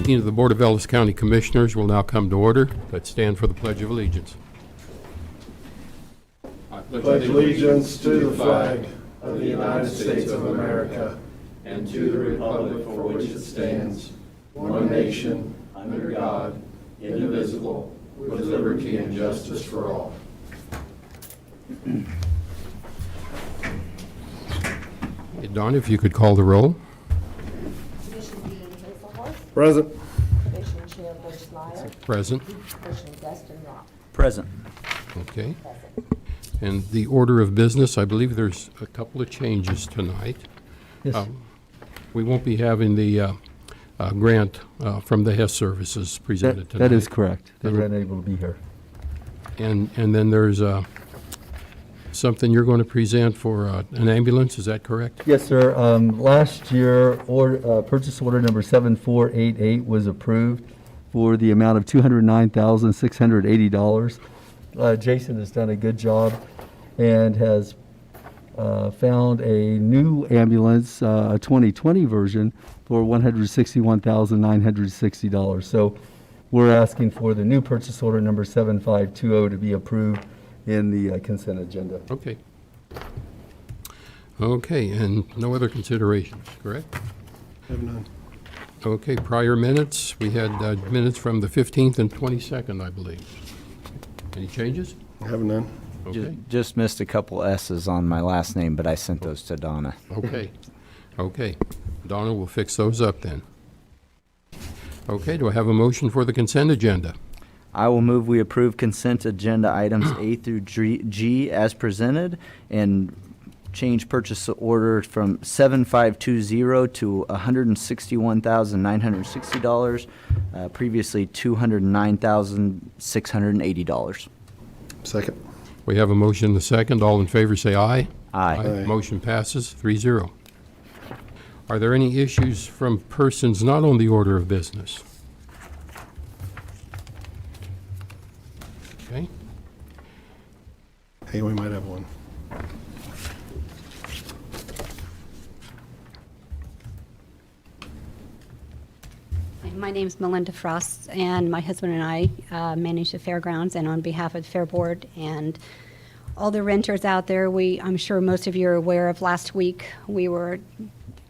meeting of the Board of Ellis County Commissioners will now come to order. Let's stand for the Pledge of Allegiance. I pledge allegiance to the flag of the United States of America and to the republic for which it stands, one nation, under God, indivisible, with liberty and justice for all. Hey, Don, if you could call the roll. Commissioner Dean Hazelhorst. Present. Commissioner Chair Bush Meyer. Present. Commissioner Dustin Rock. Present. Okay. Present. And the order of business, I believe there's a couple of changes tonight. Yes. We won't be having the grant from the Hess Services presented tonight. That is correct. They were unable to be here. And then there's something you're going to present for an ambulance, is that correct? Yes, sir. Last year, purchase order number 7488 was approved for the amount of $209,680. Jason has done a good job and has found a new ambulance, a 2020 version, for $161,960. So we're asking for the new purchase order number 7520 to be approved in the consent agenda. Okay. Okay, and no other considerations, correct? Have none. Okay, prior minutes, we had minutes from the 15th and 22nd, I believe. Any changes? Have none. Okay, Just missed a couple S's on my last name, but I sent those to Donna. okay, okay. Donna will fix those up then. Okay, do I have a motion for the consent agenda? I will move we approve consent agenda items A through G as presented and change purchase order from 7520 to $161,960, previously $209,680. Second. We have a motion and a second. All in favor say aye. Aye. Motion passes 3-0. Are there any issues from persons not on the order of business? Okay. Hey, we might have one. My name's Melinda Frost, and my husband and I manage the fairgrounds, and on behalf of the Fair Board and all the renters out there, I'm sure most of you are aware of last week,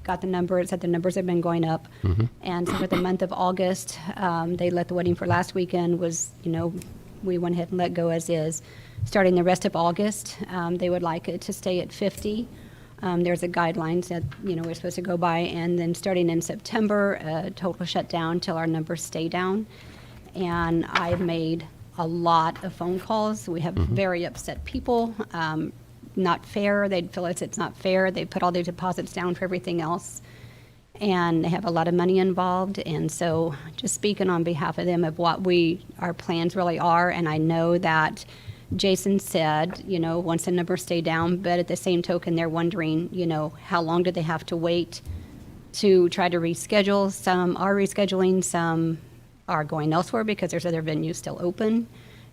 got the numbers, that the numbers have been going up. Mm-hmm. And so for the month of August, they let the wedding for last weekend we went ahead and let go as is. Starting the rest of August, they would like it to stay at 50. There's a guidelines that, we're supposed to go by, and then starting in September, total shutdown till our numbers stay down. And I've made a lot of phone calls. We have very upset people. Not fair. They feel it's not fair. They put all their deposits down for everything else. And they have a lot of money involved. And so just speaking on behalf of them of what our plans really are, and I know that Jason said, once the numbers stay down, but at the same token, they're wondering, how long do they have to wait to try to reschedule? Some are rescheduling, some are going elsewhere because there's other venues still open,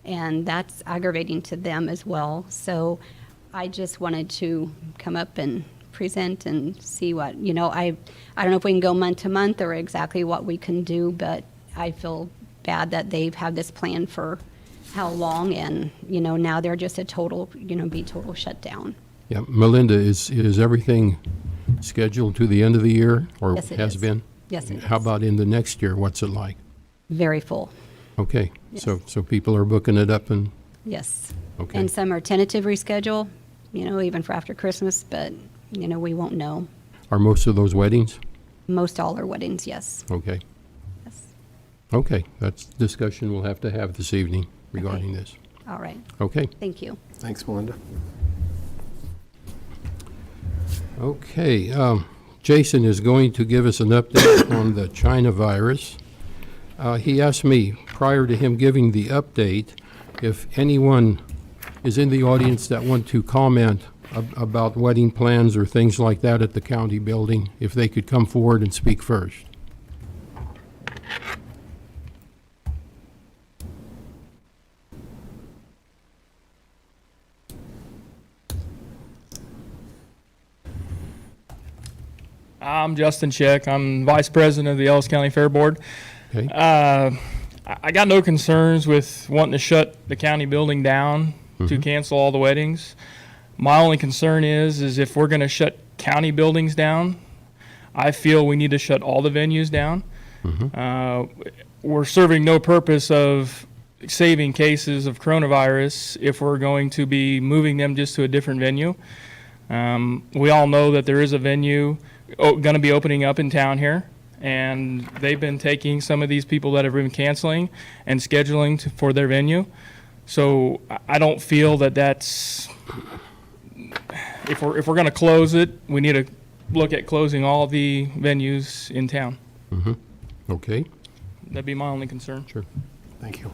and that's aggravating to them as well. So I just wanted to come up and present and see what, I don't know if we can go month to month or exactly what we can do, but I feel bad that they've had this plan for how long, and now they're just a total shutdown. Yeah, Melinda, is everything scheduled to the end of the year, or Yes, it has is. been? Yes, it How is. about in the next year? What's it like? Very full. Okay, Yes. so people are booking it up and, Yes. okay. And some are tentative reschedule, even for after Christmas, but we won't know. Are most of those weddings? Most all are weddings, yes. Okay. Yes. Okay, that's discussion we'll have to have this evening regarding this. All right. Okay. Thank you. Thanks, Melinda. Okay, Jason is going to give us an update on the China virus. He asked me, prior to him giving the update, if anyone is in the audience that want to comment about wedding plans or things like that at the county building, if they could come forward and speak first. I'm Justin Chick. I'm Vice President of the Ellis County Fair Board. Okay, I got no concerns with wanting to shut the county building down to cancel all the weddings. My only concern is if we're going to shut county buildings down, I feel we need to shut all the venues down. We're serving no purpose of saving cases of coronavirus if we're going to be moving them just to a different venue. We all know that there is a venue going to be opening up in town here, and they've been taking some of these people that have been canceling and scheduling for their venue. So I don't feel that that's, if we're going to close it, we need to look at closing all the venues in town. okay, That'd be my only concern. sure. Thank you.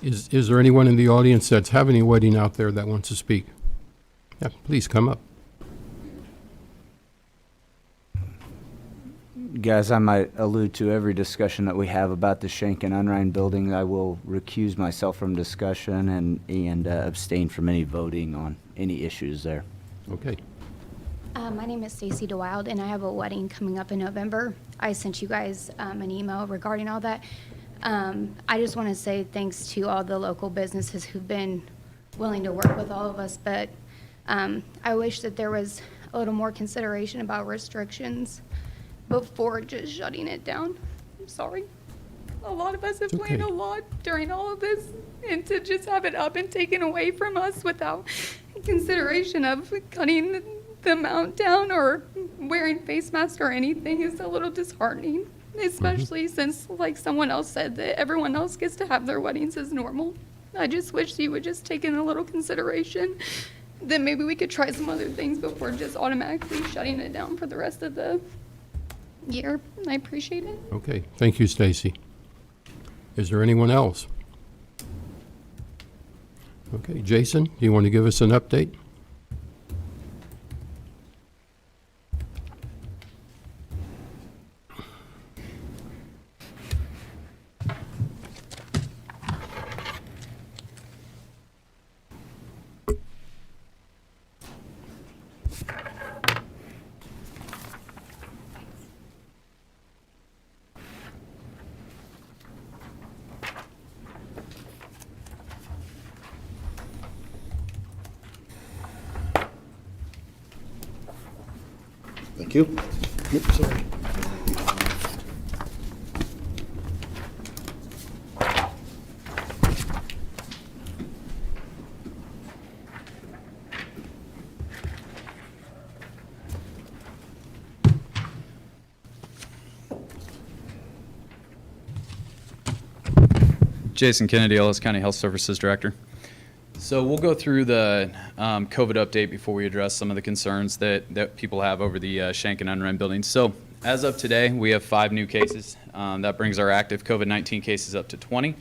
Is there anyone in the audience that's having a wedding out there that wants to speak? Yeah, please come up. Guys, I might allude to every discussion that we have about the Schenck and Unrein building. I will recuse myself from discussion and abstain from any voting on any issues there. Okay, My name is Stacy DeWild, and I have a wedding coming up in November. I sent you guys an email regarding all that. I just want to say thanks to all the local businesses who've been willing to work with all of us, but I wish that there was a little more consideration about restrictions before just shutting it down. I'm sorry. A lot of us have planned a okay. lot during all of this, and to just have it up and taken away from us without consideration of cutting the amount down or wearing face masks or anything is a little disheartening, especially since, like someone else said, that everyone else gets to have their weddings as normal. I just wish you would just take in a little consideration that maybe we could try some other things before just automatically shutting it down for the rest of the year. I appreciate it. okay. Thank you, Stacy. Is there anyone else? Okay, Jason, do you want to give us an update? Thank you. Oops, sorry. Jason Kennedy, Ellis County Health Services Director. So we'll go through the COVID update before we address some of the concerns that people have over the Schenck and Unrein buildings. So as of today, we have 5 new cases. That brings our active COVID-19 cases up to 20.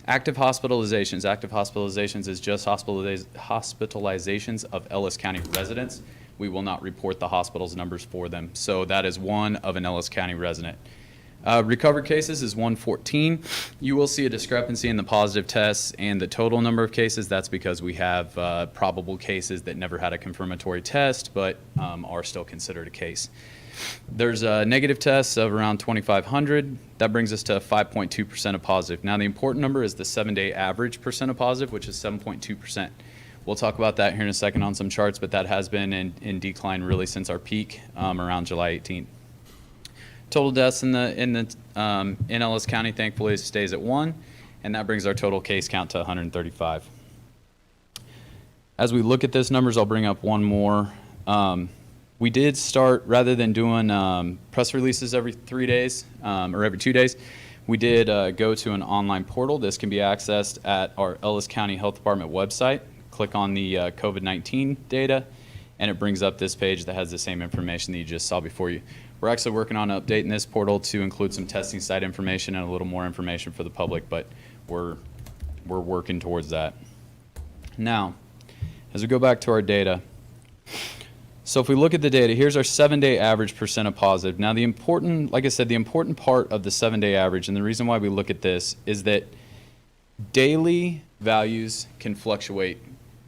Active hospitalizations. Active hospitalizations is just hospitalizations of Ellis County residents. We will not report the hospital's numbers for them. So that is 1 of an Ellis County resident. Recovered cases is 114. You will see a discrepancy in the positive tests and the total number of cases. That's because we have probable cases that never had a confirmatory test but are still considered a case. There's negative tests of around 2,500. That brings us to 5.2% of positive. Now the important number is the 7-day average percent of positive, which is 7.2%. We'll talk about that here in a second on some charts, but that has been in decline really since our peak around July 18th. Total deaths in Ellis County, thankfully, stays at 1, and that brings our total case count to 135. As we look at this numbers, I'll bring up one more. We did start, rather than doing press releases every 3 days or every 2 days, we did go to an online portal. This can be accessed at our Ellis County Health Department website. Click on the COVID-19 data, and it brings up this page that has the same information that you just saw before you. We're actually working on updating this portal to include some testing site information and a little more information for the public, but we're working towards that. Now, as we go back to our data, so if we look at the data, here's our 7-day average percent of positive. Now the important, like I said, the important part of the 7-day average, and the reason why we look at this, is that daily values can fluctuate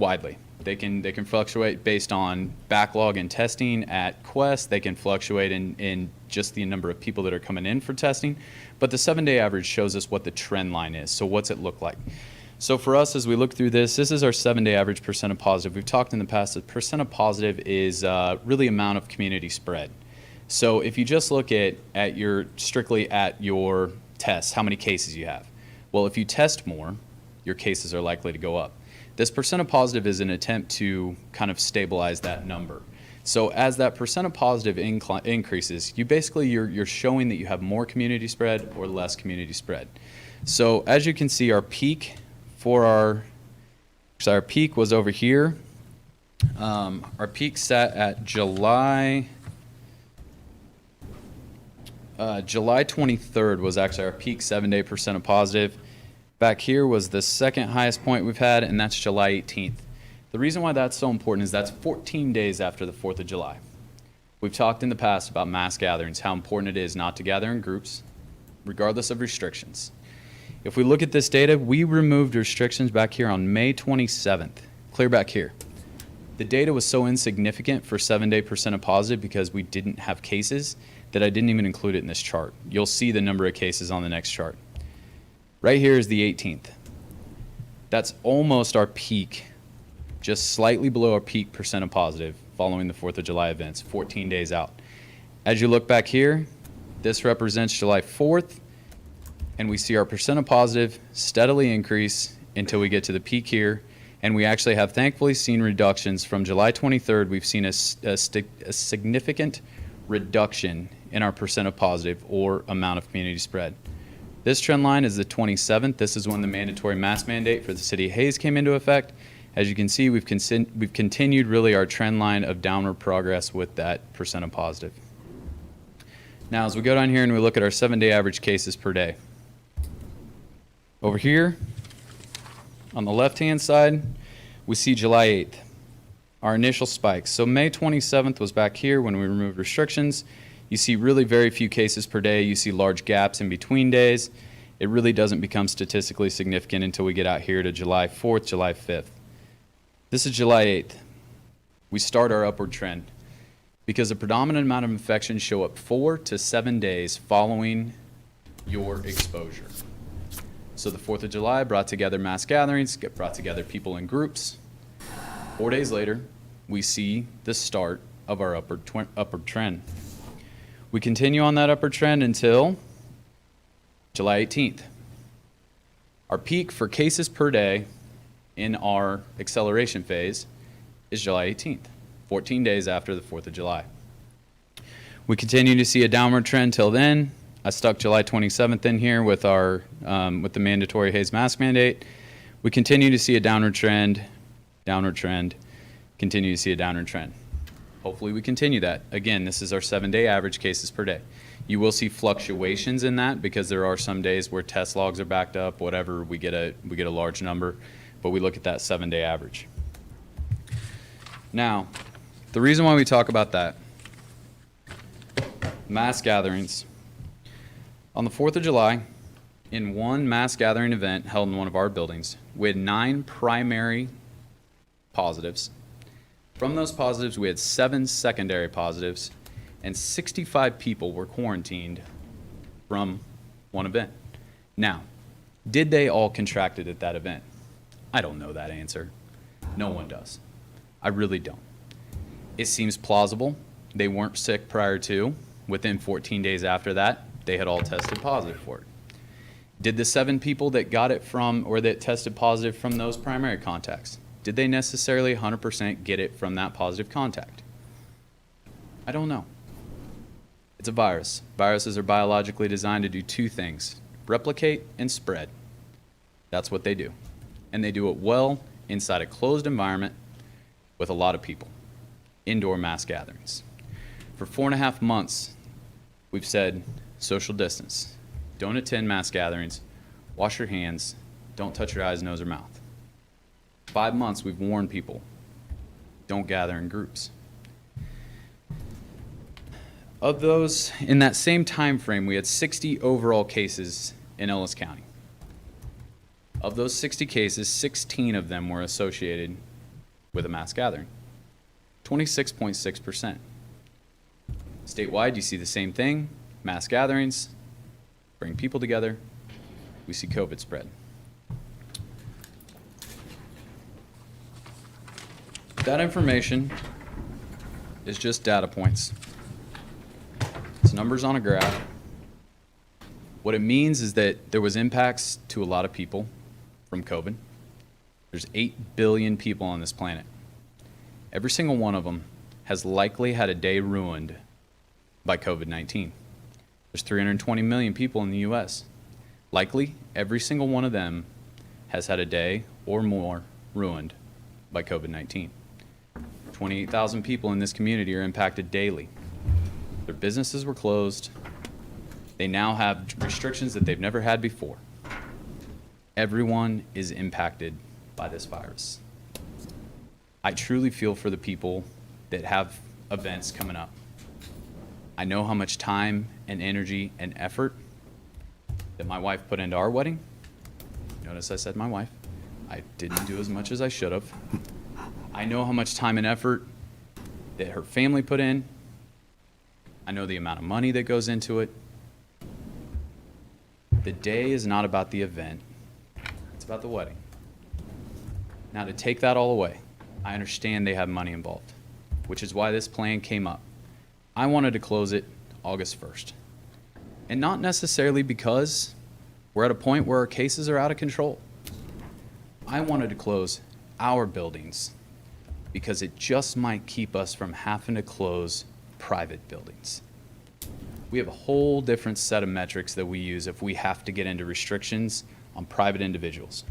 widely. They can fluctuate based on backlog and testing at Quest. They can fluctuate in just the number of people that are coming in for testing. But the 7-day average shows us what the trend line is. So what's it look like? So for us, as we look through this is our 7-day average percent of positive. We've talked in the past that percent of positive is really amount of community spread. So if you just look strictly at your tests, how many cases you have. Well, if you test more, your cases are likely to go up. This percent of positive is an attempt to kind of stabilize that number. So as that percent of positive increases, you're showing that you have more community spread or less community spread. So as you can see, our peak our peak was over here. Our peak sat at July 23rd was actually our peak 7-day percent of positive. Back here was the second highest point we've had, and that's July 18th. The reason why that's so important is that's 14 days after the 4th of July. We've talked in the past about mass gatherings, how important it is not to gather in groups, regardless of restrictions. If we look at this data, we removed restrictions back here on May 27th, clear back here. The data was so insignificant for 7-day percent of positive because we didn't have cases that I didn't even include it in this chart. You'll see the number of cases on the next chart. Right here is the 18th. That's almost our peak, just slightly below our peak percent of positive following the 4th of July events, 14 days out. As you look back here, this represents July 4th, and we see our percent of positive steadily increase until we get to the peak here, and we actually have thankfully seen reductions. From July 23rd, we've seen a significant reduction in our percent of positive or amount of community spread. This trend line is the 27th. This is when the mandatory mask mandate for the city of Hayes came into effect. As you can see, we've continued really our trend line of downward progress with that percent of positive. Now, as we go down here and we look at our 7-day average cases per day. Over here, on the left-hand side, we see July 8th, our initial spikes. So May 27th was back here when we removed restrictions. You see really very few cases per day. You see large gaps in between days. It really doesn't become statistically significant until we get out here to July 4th, July 5th. This is July 8th. We start our upward trend because the predominant amount of infections show up 4 to 7 days following your exposure. So the 4th of July brought together mass gatherings, brought together people in groups. 4 days later, we see the start of our upward trend. We continue on that upward trend until July 18th. Our peak for cases per day in our acceleration phase is July 18th, 14 days after the 4th of July. We continue to see a downward trend till then. I stuck July 27th in here with with the mandatory Hayes mask mandate. We continue to see a downward trend, continue to see a downward trend. Hopefully we continue that. Again, this is our 7-day average cases per day. You will see fluctuations in that because there are some days where test logs are backed up, whatever, we get a large number, but we look at that 7-day average. Now, the reason why we talk about that, mass gatherings. On the 4th of July, in one mass gathering event held in one of our buildings, we had 9 primary positives. From those positives, we had 7 secondary positives, and 65 people were quarantined from one event. Now, did they all contract it at that event? I don't know that answer. No one does. I really don't. It seems plausible. They weren't sick prior to. Within 14 days after that, they had all tested positive for it. Did the 7 people that got it from, or that tested positive from those primary contacts, did they necessarily 100% get it from that positive contact? I don't know. It's a virus. Viruses are biologically designed to do 2 things, replicate and spread. That's what they do. And they do it well inside a closed environment with a lot of people, indoor mass gatherings. For 4.5 months, we've said social distance, don't attend mass gatherings, wash your hands, don't touch your eyes, nose, or mouth. 5 months, we've warned people, don't gather in groups. Of those, in that same time frame, we had 60 overall cases in Ellis County. Of those 60 cases, 16 of them were associated with a mass gathering. 26.6%. Statewide, you see the same thing. Mass gatherings bring people together. We see COVID spread. That information is just data points. It's numbers on a graph. What it means is that there was impacts to a lot of people from COVID. There's 8 billion people on this planet. Every single one of them has likely had a day ruined by COVID-19. There's 320 million people in the US. Likely, every single one of them has had a day or more ruined by COVID-19. 28,000 people in this community are impacted daily. Their businesses were closed. They now have restrictions that they've never had before. Everyone is impacted by this virus. I truly feel for the people that have events coming up. I know how much time and energy and effort that my wife put into our wedding. Notice I said my wife. I didn't do as much as I should have. I know how much time and effort that her family put in. I know the amount of money that goes into it. The day is not about the event. It's about the wedding. Now, to take that all away, I understand they have money involved, which is why this plan came up. I wanted to close it August 1st. And not necessarily because we're at a point where our cases are out of control. I wanted to close our buildings because it just might keep us from having to close private buildings. We have a whole different set of metrics that we use if we have to get into restrictions on private individuals,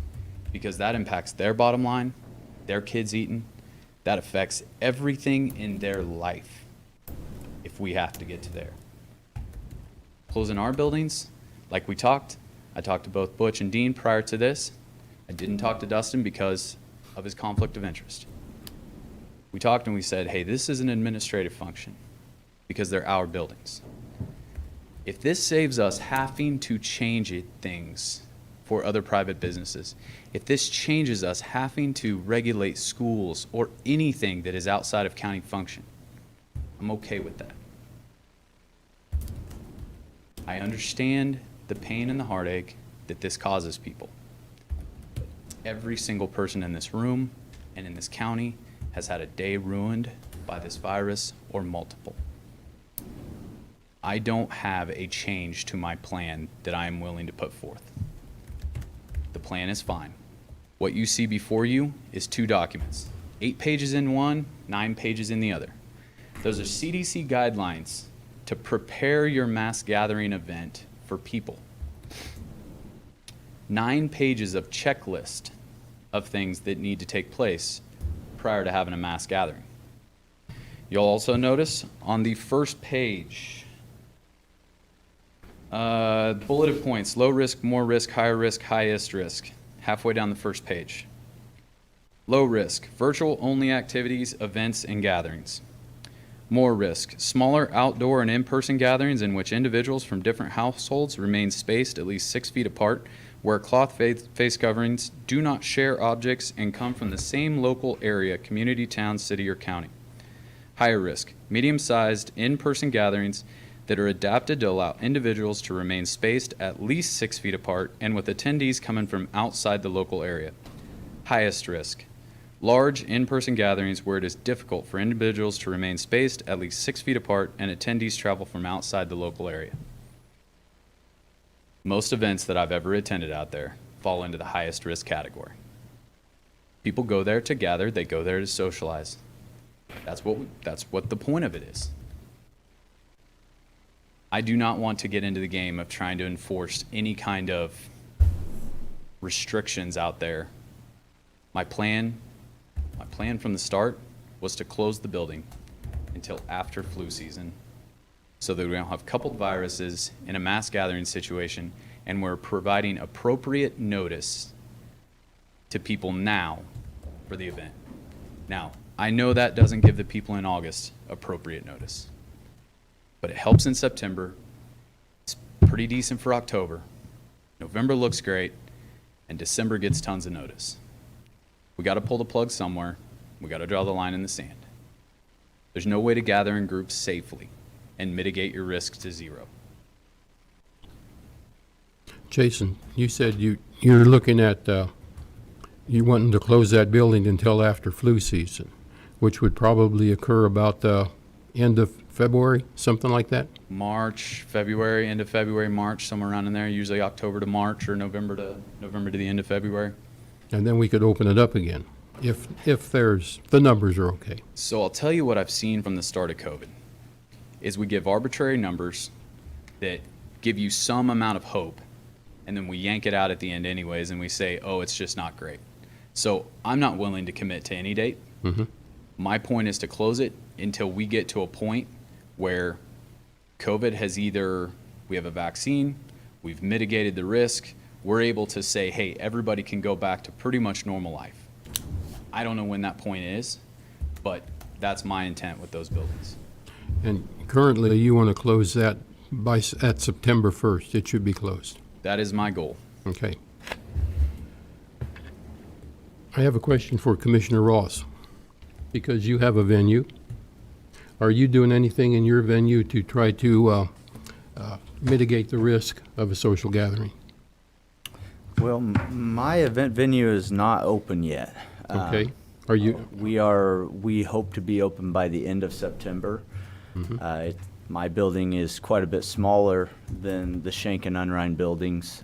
because that impacts their bottom line, their kids eating, that affects everything in their life if we have to get to there. Closing our buildings, like we talked, I talked to both Butch and Dean prior to this. I didn't talk to Dustin because of his conflict of interest. We talked and we said, hey, this is an administrative function because they're our buildings. If this saves us having to change things for other private businesses, if this changes us having to regulate schools or anything that is outside of county function, I'm okay with that. I understand the pain and the heartache that this causes people. Every single person in this room and in this county has had a day ruined by this virus or multiple. I don't have a change to my plan that I am willing to put forth. The plan is fine. What you see before you is 2 documents, 8 pages in one, 9 pages in the other. Those are CDC guidelines to prepare your mass gathering event for people. 9 pages of checklist of things that need to take place prior to having a mass gathering. You'll also notice on the first page, bulleted points, low risk, more risk, higher risk, highest risk, halfway down the first page. Low risk, virtual only activities, events, and gatherings. More risk, smaller outdoor and in-person gatherings in which individuals from different households remain spaced at least 6 feet apart, wear cloth face coverings, do not share objects, and come from the same local area, community, town, city, or county. Higher risk, medium-sized in-person gatherings that are adapted to allow individuals to remain spaced at least 6 feet apart and with attendees coming from outside the local area. Highest risk, large in-person gatherings where it is difficult for individuals to remain spaced at least 6 feet apart and attendees travel from outside the local area. Most events that I've ever attended out there fall into the highest risk category. People go there to gather, they go there to socialize. That's what the point of it is. I do not want to get into the game of trying to enforce any kind of restrictions out there. My plan from the start was to close the building until after flu season so that we don't have coupled viruses in a mass gathering situation, and we're providing appropriate notice to people now for the event. Now, I know that doesn't give the people in August appropriate notice, but it helps in September. It's pretty decent for October. November looks great, and December gets tons of notice. We got to pull the plug somewhere. We got to draw the line in the sand. There's no way to gather in groups safely and mitigate your risk to zero. Jason, you said you're looking at, you wanting to close that building until after flu season, which would probably occur about the end of February, something like that? March, February, end of February, March, somewhere around in there, usually October to March or November to the end of February. And then we could open it up again, if the numbers are okay. So I'll tell you what I've seen from the start of COVID, is we give arbitrary numbers that give you some amount of hope, and then we yank it out at the end anyways, and we say, oh, it's just not great. So I'm not willing to commit to any date. Mm-hmm. My point is to close it until we get to a point where COVID has either, we have a vaccine, we've mitigated the risk, we're able to say, hey, everybody can go back to pretty much normal life. I don't know when that point is, but that's my intent with those buildings. And currently, you want to close that at September 1st. It should be closed. That is my goal. Okay. I have a question for Commissioner Ross. Because you have a venue, are you doing anything in your venue to try to mitigate the risk of a social gathering? Well, my event venue is not open yet. Okay. Are you? We hope to be open by the end of September. Mhm. My building is quite a bit smaller than the Shank and Unrein buildings.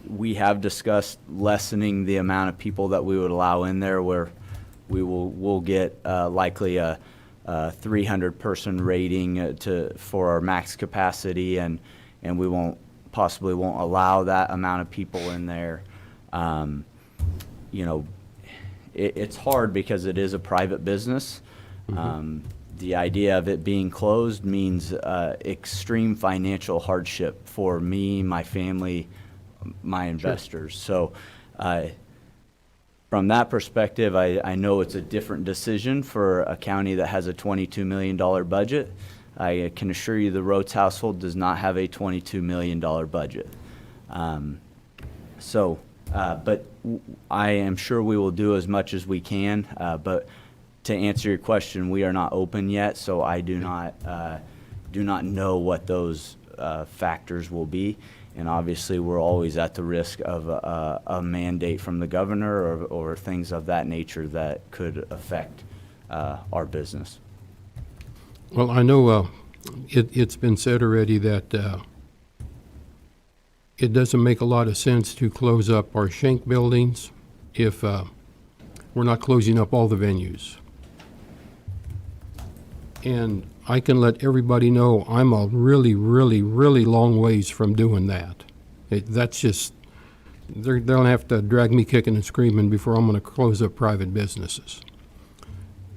We have discussed lessening the amount of people that we would allow in there, where we'll get likely a 300 person rating for our max capacity, and we possibly won't allow that amount of people in there. You know, it's hard because it is a private business. The idea of it being closed means extreme financial hardship for me, my family, my investors. So from that perspective, I know it's a different decision for a county that has a $22 million budget. I can assure you the Rhodes household does not have a $22 million budget. But I am sure we will do as much as we can. But to answer your question, we are not open yet, so I do not know what those factors will be. And obviously, we're always at the risk of a mandate from the governor or things of that nature that could affect our business. Well, I know it's been said already that it doesn't make a lot of sense to close up our Shank buildings if we're not closing up all the venues. And I can let everybody know I'm a really, really, really long ways from doing that. That's just, they'll have to drag me kicking and screaming before I'm going to close up private businesses.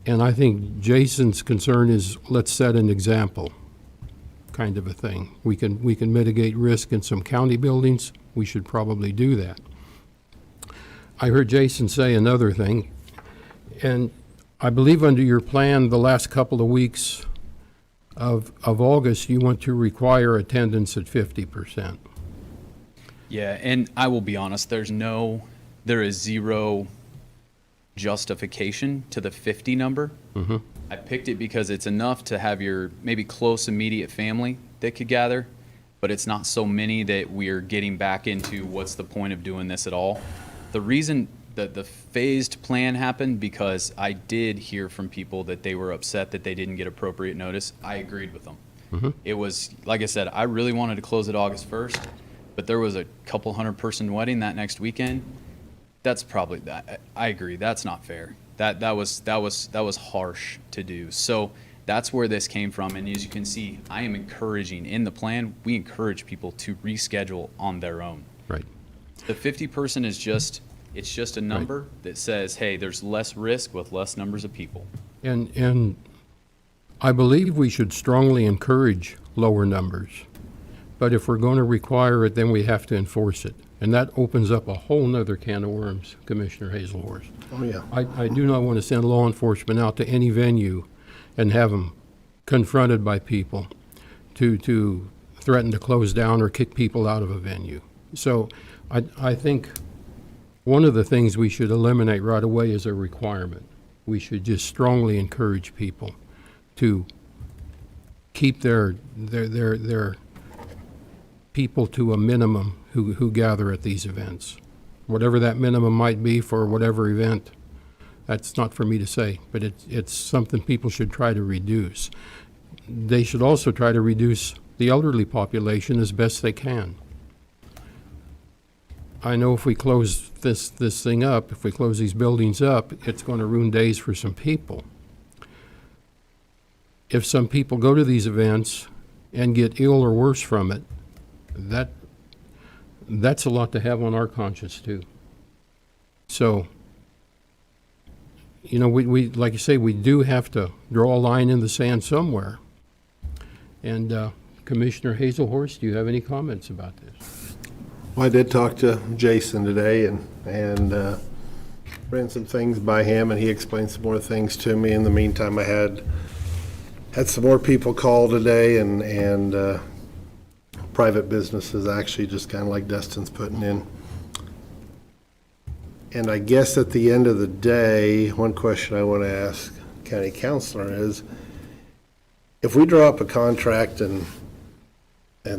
And I think Jason's concern is, let's set an example, kind of a thing. We can mitigate risk in some county buildings. We should probably do that. I heard Jason say another thing, and I believe under your plan, the last couple of weeks of August, you want to require attendance at 50%. Yeah, and I will be honest, there is zero justification to the 50 number. Mm-hmm. I picked it because it's enough to have your maybe close immediate family that could gather, but it's not so many that we're getting back into what's the point of doing this at all. The reason that the phased plan happened, because I did hear from people that they were upset that they didn't get appropriate notice. I agreed with them. Mm-hmm. It was, like I said, I really wanted to close it August 1st, but there was a couple 100-person wedding that next weekend. That's probably that. I agree. That's not fair. That was harsh to do. So that's where this came from. And as you can see, I am encouraging in the plan. We encourage people to reschedule on their own. Right. The 50-person is just a number that says, hey, there's less risk with less numbers of people. And I believe we should strongly encourage lower numbers. But if we're going to require it, then we have to enforce it. And that opens up a whole nother can of worms, Commissioner Hazelhorst. Oh, yeah. I do not want to send law enforcement out to any venue and have them confronted by people to threaten to close down or kick people out of a venue. So I think One of the things we should eliminate right away is a requirement. We should just strongly encourage people to keep their people to a minimum who gather at these events. Whatever that minimum might be for whatever event, that's not for me to say, but it's something people should try to reduce. They should also try to reduce the elderly population as best they can. I know if we close this thing up, if we close these buildings up, it's going to ruin days for some people. If some people go to these events and get ill or worse from it, that's a lot to have on our conscience too. So, you know, we like you say, we do have to draw a line in the sand somewhere. And Commissioner Hazelhorst, do you have any comments about this? Well, I did talk to Jason today and ran some things by him, and he explained some more things to me. In the meantime, I had some more people call today, and private businesses, actually, just kind of like Dustin's putting in. And I guess at the end of the day, one question I want to ask County Councilor is, if we draw up a contract and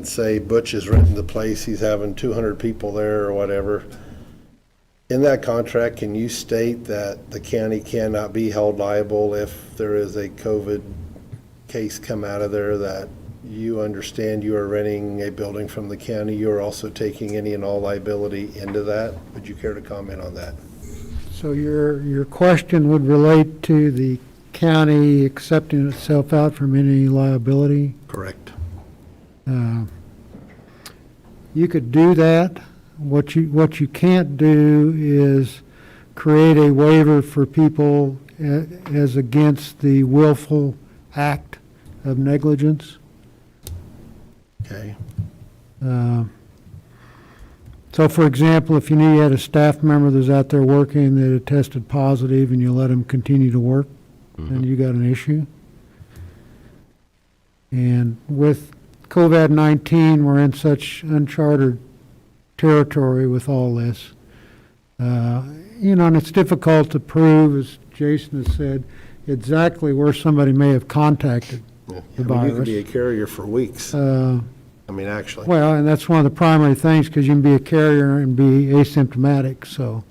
say Butch is renting the place, he's having 200 people there or whatever, in that contract, can you state that the county cannot be held liable if there is a COVID case come out of there, that you understand you are renting a building from the county, you are also taking any and all liability into that? Would you care to comment on that? So your question would relate to the county accepting itself out from any liability? Correct. You could do that. What you can't do is create a waiver for people as against the willful act of negligence. Okay. So, for example, if you knew you had a staff member that's out there working that had tested positive and you let them continue to work, then you got an issue. And with COVID-19, we're in such uncharted territory with all this. You know, and it's difficult to prove, as Jason has said, exactly where somebody may have contacted the I mean, you could virus. be a carrier for weeks. I mean, actually. Well, and that's one of the primary things, because you can be a carrier and be asymptomatic, so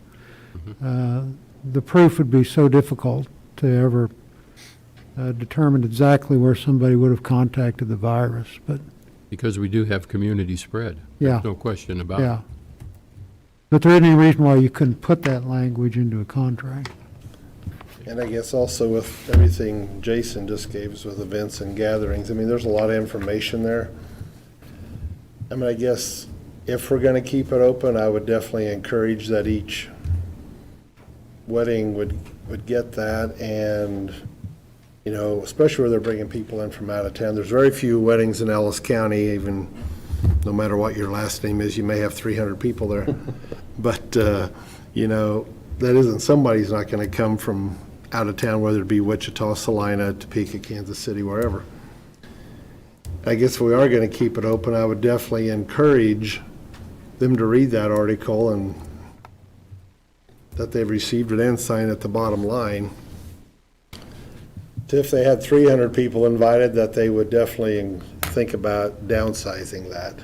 the proof would be so difficult to ever determine exactly where somebody would have contacted the virus, but Because we do have community spread. Yeah. There's no question about it. yeah. But there isn't any reason why you couldn't put that language into a contract. And I guess also with everything Jason just gave us with events and gatherings, I mean, there's a lot of information there. I mean, I guess if we're going to keep it open, I would definitely encourage that each wedding would get that, and, you know, especially where they're bringing people in from out of town. There's very few weddings in Ellis County, even no matter what your last name is, you may have 300 people there. But, you know, that isn't, somebody's not going to come from out of town, whether it be Wichita, Salina, Topeka, Kansas City, wherever. I guess if we are going to keep it open, I would definitely encourage them to read that article and that they've received it and sign at the bottom line. If they had 300 people invited, that they would definitely think about downsizing that.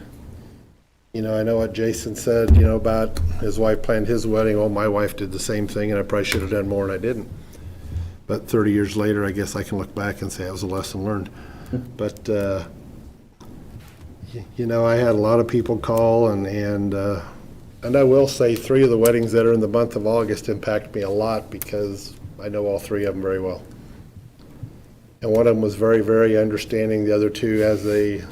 You know, I know what Jason said, you know, about his wife planned his wedding. Oh, my wife did the same thing, and I probably should have done more, and I didn't. But 30 years later, I guess I can look back and say it was a lesson learned. But, you know, I had a lot of people call, and I will say 3 of the weddings that are in the month of August impact me a lot because I know all 3 of them very well. And one of them was very, very understanding. The other 2, as they,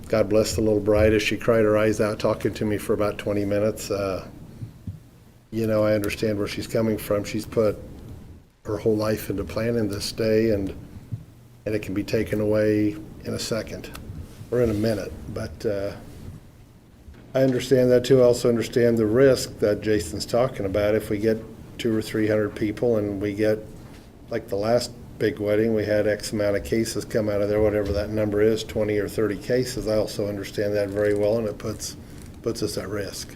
God bless the little bride, as she cried her eyes out talking to me for about 20 minutes. You know, I understand where she's coming from. She's put her whole life into planning this day, and it can be taken away in a second or in a minute. But I understand that too. I also understand the risk that Jason's talking about. If we get 200 or 300 people and we get, like the last big wedding, we had X amount of cases come out of there, whatever that number is, 20 or 30 cases. I also understand that very well, and it puts us at risk.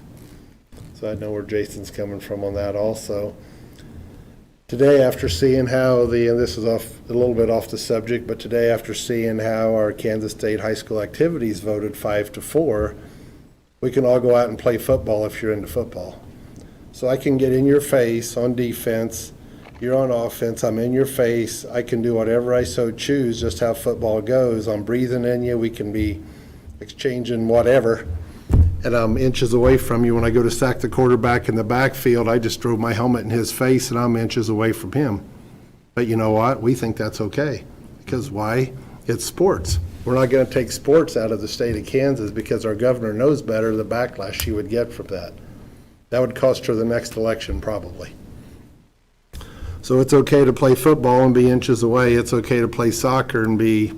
So I know where Jason's coming from on that also. Today, after seeing how and this is a little bit off the subject, but today after seeing how our Kansas State high school activities voted 5-4, we can all go out and play football if you're into football. So I can get in your face on defense, you're on offense, I'm in your face, I can do whatever I so choose, just how football goes. I'm breathing in you, we can be exchanging whatever, and I'm inches away from you. When I go to sack the quarterback in the backfield, I just drove my helmet in his face and I'm inches away from him. But you know what? We think that's okay. Because why? It's sports. We're not going to take sports out of the state of Kansas because our governor knows better the backlash she would get from that. That would cost her the next election probably. So it's okay to play football and be inches away. It's okay to play soccer and be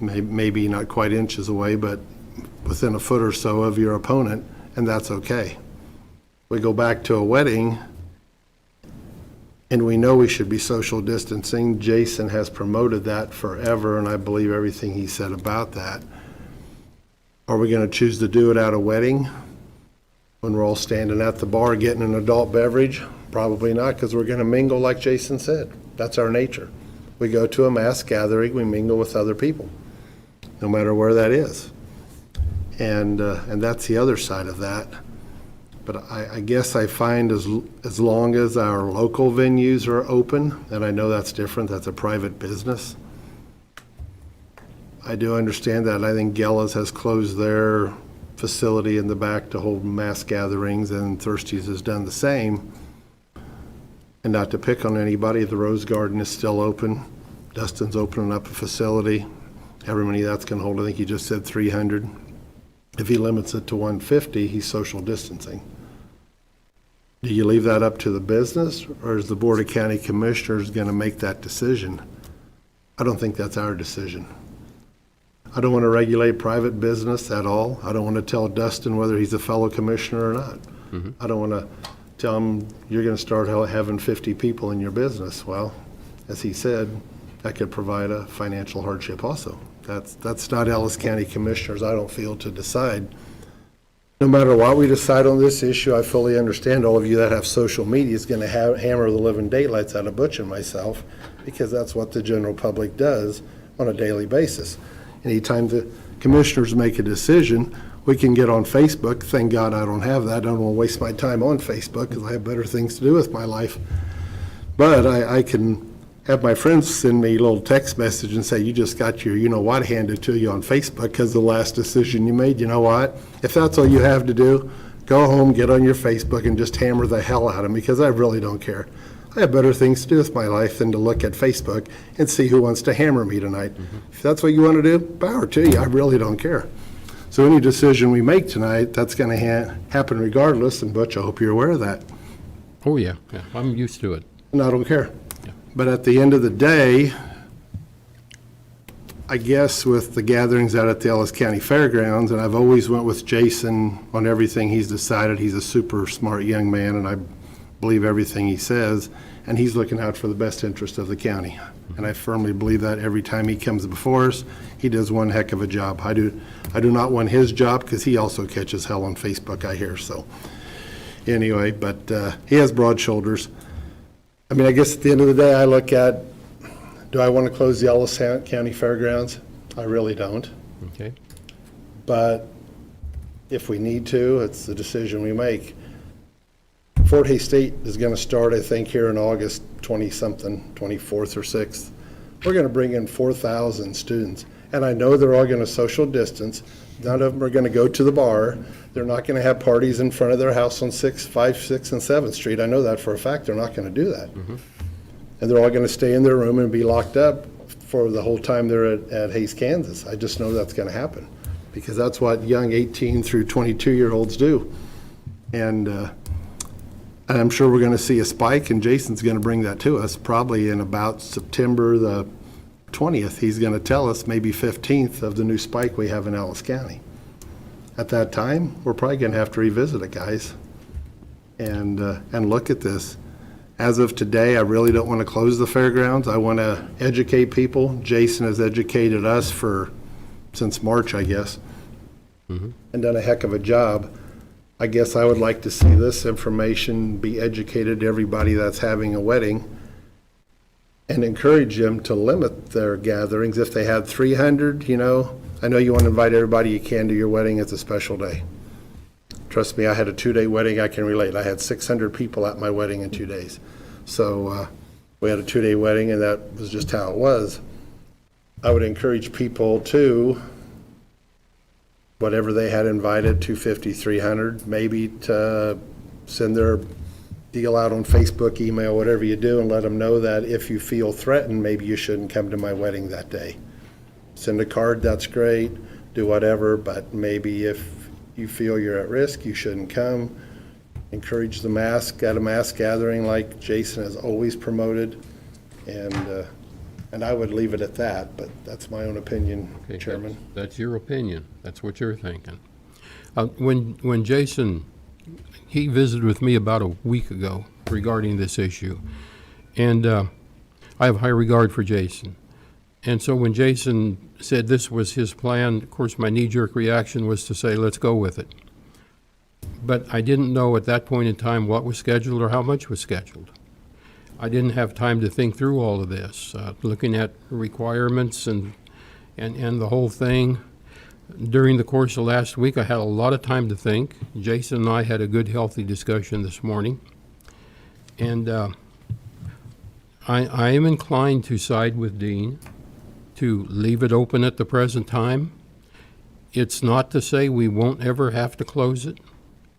maybe not quite inches away, but within a foot or so of your opponent, and that's okay. We go back to a wedding, and we know we should be social distancing. Jason has promoted that forever, and I believe everything he said about that. Are we going to choose to do it at a wedding when we're all standing at the bar getting an adult beverage? Probably not, because we're going to mingle like Jason said. That's our nature. We go to a mass gathering, we mingle with other people, no matter where that is. And that's the other side of that. But I guess I find as long as our local venues are open, and I know that's different, that's a private business. I do understand that. I think Gella's has closed their facility in the back to hold mass gatherings, and Thirsties has done the same. And not to pick on anybody, the Rose Garden is still open. Dustin's opening up a facility. However many that's going to hold, I think he just said 300. If he limits it to 150, he's social distancing. Do you leave that up to the business, or is the Board of County Commissioners going to make that decision? I don't think that's our decision. I don't want to regulate private business at all. I don't want to tell Dustin whether he's a fellow commissioner or not. Mm-hmm. I don't want to tell him you're going to start having 50 people in your business. Well, as he said, that could provide a financial hardship also. That's not Ellis County Commissioners, I don't feel, to decide. No matter what we decide on this issue, I fully understand all of you that have social media is going to hammer the living daylights out of Butch and myself, because that's what the general public does on a daily basis. Anytime the commissioners make a decision, we can get on Facebook. Thank God I don't have that. I don't want to waste my time on Facebook because I have better things to do with my life. But I can have my friends send me a little text message and say, you just got your you-know-what handed to you on Facebook because the last decision you made. You know what? If that's all you have to do, go home, get on your Facebook, and just hammer the hell out of them, because I really don't care. I have better things to do with my life than to look at Facebook and see who wants to hammer me tonight. Mm-hmm. If that's what you want to do, power to you. I really don't care. So any decision we make tonight, that's going to happen regardless, and Butch, I hope you're aware of that. Oh, yeah, I'm used to it. And I don't care. But at the end of the day, I guess with the gatherings out at the Ellis County Fairgrounds, and I've always went with Jason on everything he's decided. He's a super smart young man, and I believe everything he says, and he's looking out for the best interest of the county. And I firmly believe that every time he comes before us, he does one heck of a job. I do not want his job, because he also catches hell on Facebook, I hear. So anyway, but he has broad shoulders. I mean, I guess at the end of the day, I look at, do I want to close the Ellis County Fairgrounds? I really don't. Okay. But if we need to, it's the decision we make. Fort Hays State is going to start, I think, here in August 20-something, 24th or 6th. We're going to bring in 4,000 students. And I know they're all going to social distance. None of them are going to go to the bar. They're not going to have parties in front of their house on 5, 6, and 7th Street. I know that for a fact. They're not going to do that. Mm-hmm. And they're all going to stay in their room and be locked up for the whole time they're at Hays, Kansas. I just know that's going to happen, because that's what young 18 through 22-year-olds do. And I'm sure we're going to see a spike, and Jason's going to bring that to us probably in about September the 20th. He's going to tell us maybe 15th of the new spike we have in Ellis County. At that time, we're probably going to have to revisit it, guys, and look at this. As of today, I really don't want to close the fairgrounds. I want to educate people. Jason has educated us since March, I guess, mm-hmm. and done a heck of a job. I guess I would like to see this information be educated to everybody that's having a wedding and encourage them to limit their gatherings. If they had 300, you know, I know you want to invite everybody you can to your wedding. It's a special day. Trust me, I had a 2-day wedding. I can relate. I had 600 people at my wedding in 2 days. So we had a 2-day wedding, and that was just how it was. I would encourage people to, whatever they had invited, 250, 300, maybe to send their deal out on Facebook, email, whatever you do, and let them know that if you feel threatened, maybe you shouldn't come to my wedding that day. Send a card, that's great, do whatever, but maybe if you feel you're at risk, you shouldn't come. Encourage the mask at a mass gathering like Jason has always promoted, and I would leave it at that, but that's my own opinion, Okay, Chairman. That's your opinion. That's what you're thinking. When Jason, he visited with me about a week ago regarding this issue, and I have high regard for Jason. And so when Jason said this was his plan, of course, my knee-jerk reaction was to say, let's go with it. But I didn't know at that point in time what was scheduled or how much was scheduled. I didn't have time to think through all of this, looking at requirements and the whole thing. During the course of last week, I had a lot of time to think. Jason and I had a good, healthy discussion this morning. And I am inclined to side with Dean, to leave it open at the present time. It's not to say we won't ever have to close it.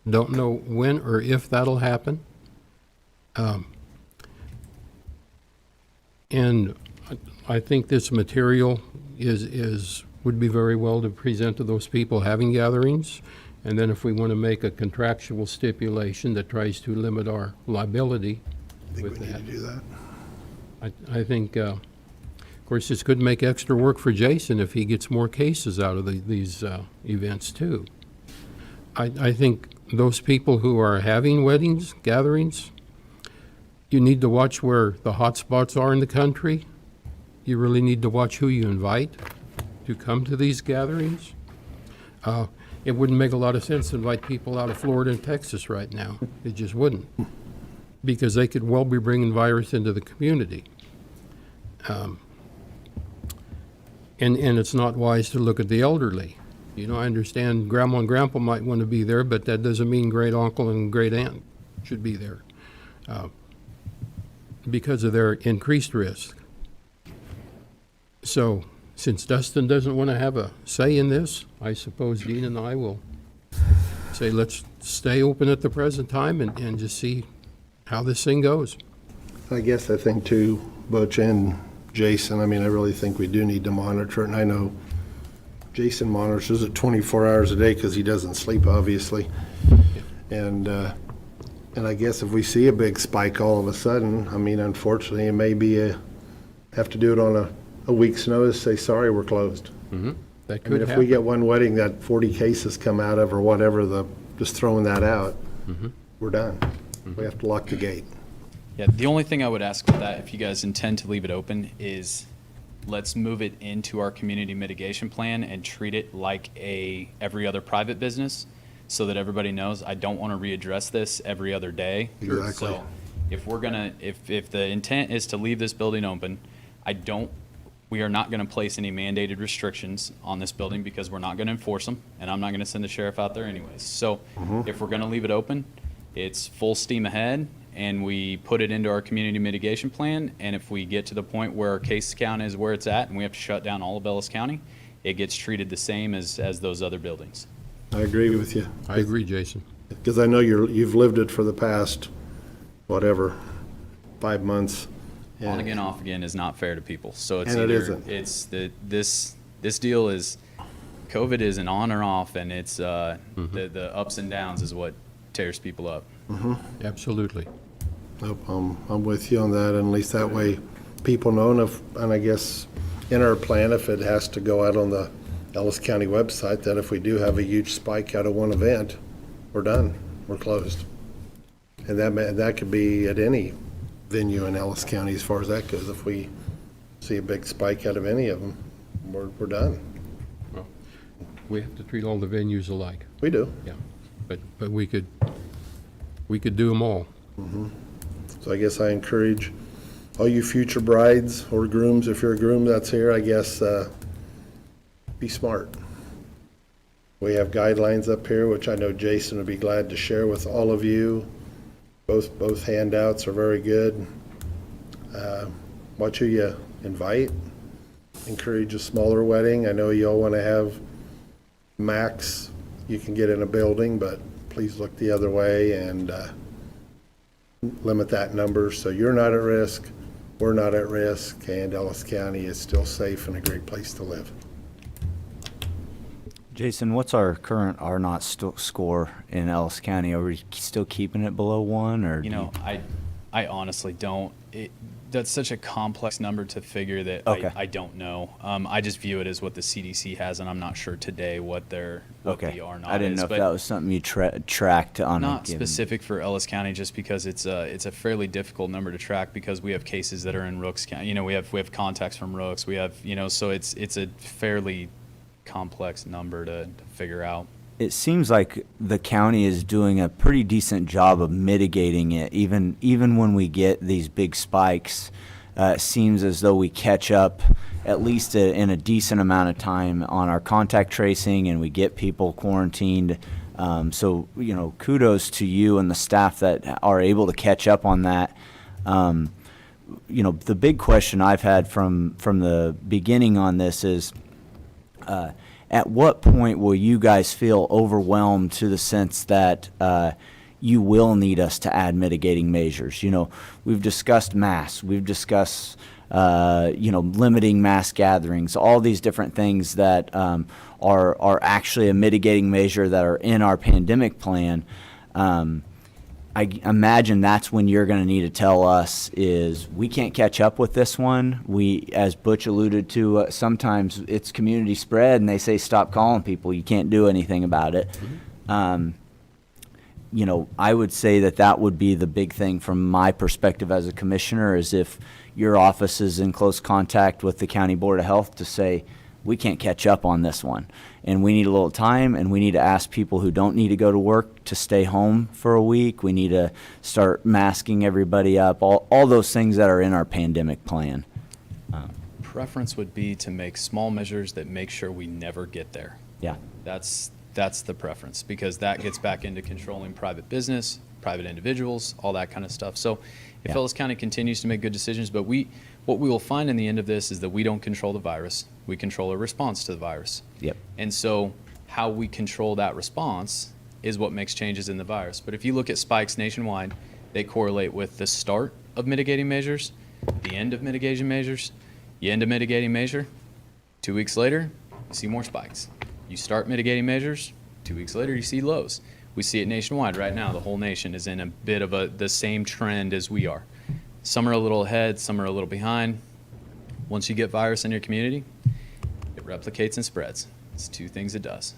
Don't know when or if that'll happen. And I think this material would be very well to present to those people having gatherings. And then if we want to make a contractual stipulation that tries to limit our liability with We need that. to do that. I think, of course, this could make extra work for Jason if he gets more cases out of these events too. I think those people who are having weddings, gatherings, you need to watch where the hot spots are in the country. You really need to watch who you invite to come to these gatherings. It wouldn't make a lot of sense to invite people out of Florida and Texas right now. It just wouldn't, because they could well be bringing virus into the community. And it's not wise to look at the elderly. You know, I understand grandma and grandpa might want to be there, but that doesn't mean great uncle and great aunt should be there because of their increased risk. So, since Dustin doesn't want to have a say in this, I suppose Dean and I will say let's stay open at the present time and just see how this thing goes. I guess I think too, Butch and Jason, I mean, I really think we do need to monitor it, and I know Jason monitors it 24 hours a day because he doesn't sleep, obviously. And I guess if we see a big spike all of a sudden, I mean, unfortunately, it may be have to do it on a week's notice, say, sorry, we're closed. Mm-hmm. That I could mean, if happen. we get one wedding that 40 cases come out of or whatever, just throwing that out, we're done. We have to lock the gate. Yeah, the only thing I would ask with that, if you guys intend to leave it open, is let's move it into our community mitigation plan and treat it like every other private business, so that everybody knows. I don't want to readdress this every other day. Exactly. So if we're gonna, if the intent is to leave this building open, we are not gonna place any mandated restrictions on this building because we're not gonna enforce them, and I'm not gonna send the sheriff out there anyways. So if we're gonna leave it open, it's full steam ahead, and we put it into our community mitigation plan, and if we get to the point where our case count is where it's at and we have to shut down all of Ellis County, it gets treated the same as those other buildings. I agree with you. I agree, Jason. Because I know you've lived it for the past, 5 months. On And- again, off again is not fair to people. So it's And it either, isn't. it's this deal is, COVID is an on or off, and it's, the ups and downs is what tears people up. Absolutely. Nope, I'm with you on that, and at least that way people know, and I guess in our plan, if it has to go out on the Ellis County website, that if we do have a huge spike out of one event, we're done, we're closed. And that could be at any venue in Ellis County as far as that goes. If we see a big spike out of any of them, we're done. We have to treat all the venues alike. We do. Yeah. but we could do them all. So I guess I encourage all you future brides or grooms, if you're a groom that's here, I guess, be smart. We have guidelines up here, which I know Jason would be glad to share with all of you. Both handouts are very good. Watch who you invite. Encourage a smaller wedding. I know you all want to have max you can get in a building, but please look the other way and limit that number so you're not at risk, we're not at risk, and Ellis County is still safe and a great place to live. Jason, what's our current R-naught score in Ellis County? Are we still keeping it below 1, or? You know, I honestly don't. That's such a complex number to figure that Okay. I don't know. I just view it as what the CDC has, and I'm not sure today what the R-naught I didn't is. know if but that was something you tracked on a not given. specific for Ellis County, just because it's a fairly difficult number to track because we have cases that are in Rooks County. You know, we have contacts from Rooks. We have, you know, so it's a fairly complex number to figure out. It seems like the county is doing a pretty decent job of mitigating it. Even when we get these big spikes, it seems as though we catch up at least in a decent amount of time on our contact tracing, and we get people quarantined. So, you know, kudos to you and the staff that are able to catch up on that. You know, the big question I've had from the beginning on this is, at what point will you guys feel overwhelmed to the sense that you will need us to add mitigating measures? You know, we've discussed masks, we've discussed, you know, limiting mass gatherings, all these different things that are actually a mitigating measure that are in our pandemic plan. I imagine that's when you're going to need to tell us is we can't catch up with this one. We, as Butch alluded to, sometimes it's community spread and they say stop calling people. You can't do anything about it. You know, I would say that would be the big thing from my perspective as a commissioner is if your office is in close contact with the County Board of Health to say, we can't catch up on this one. And we need a little time, and we need to ask people who don't need to go to work to stay home for a week. We need to start masking everybody up, all those things that are in our pandemic plan. Preference would be to make small measures that make sure we never get there. Yeah. That's the preference, because that gets back into controlling private business, private individuals, all that kind of stuff. So if Yeah. Ellis County continues to make good decisions, but what we will find in the end of this is that we don't control the virus. We control a response to the virus. Yep. And so how we control that response is what makes changes in the virus. But if you look at spikes nationwide, they correlate with the start of mitigating measures, the end of mitigating measures. You end a mitigating measure, 2 weeks later, you see more spikes. You start mitigating measures, 2 weeks later, you see lows. We see it nationwide right now. The whole nation is in a bit of the same trend as we are. Some are a little ahead, some are a little behind. Once you get virus in your community, it replicates and spreads. It's two things it does.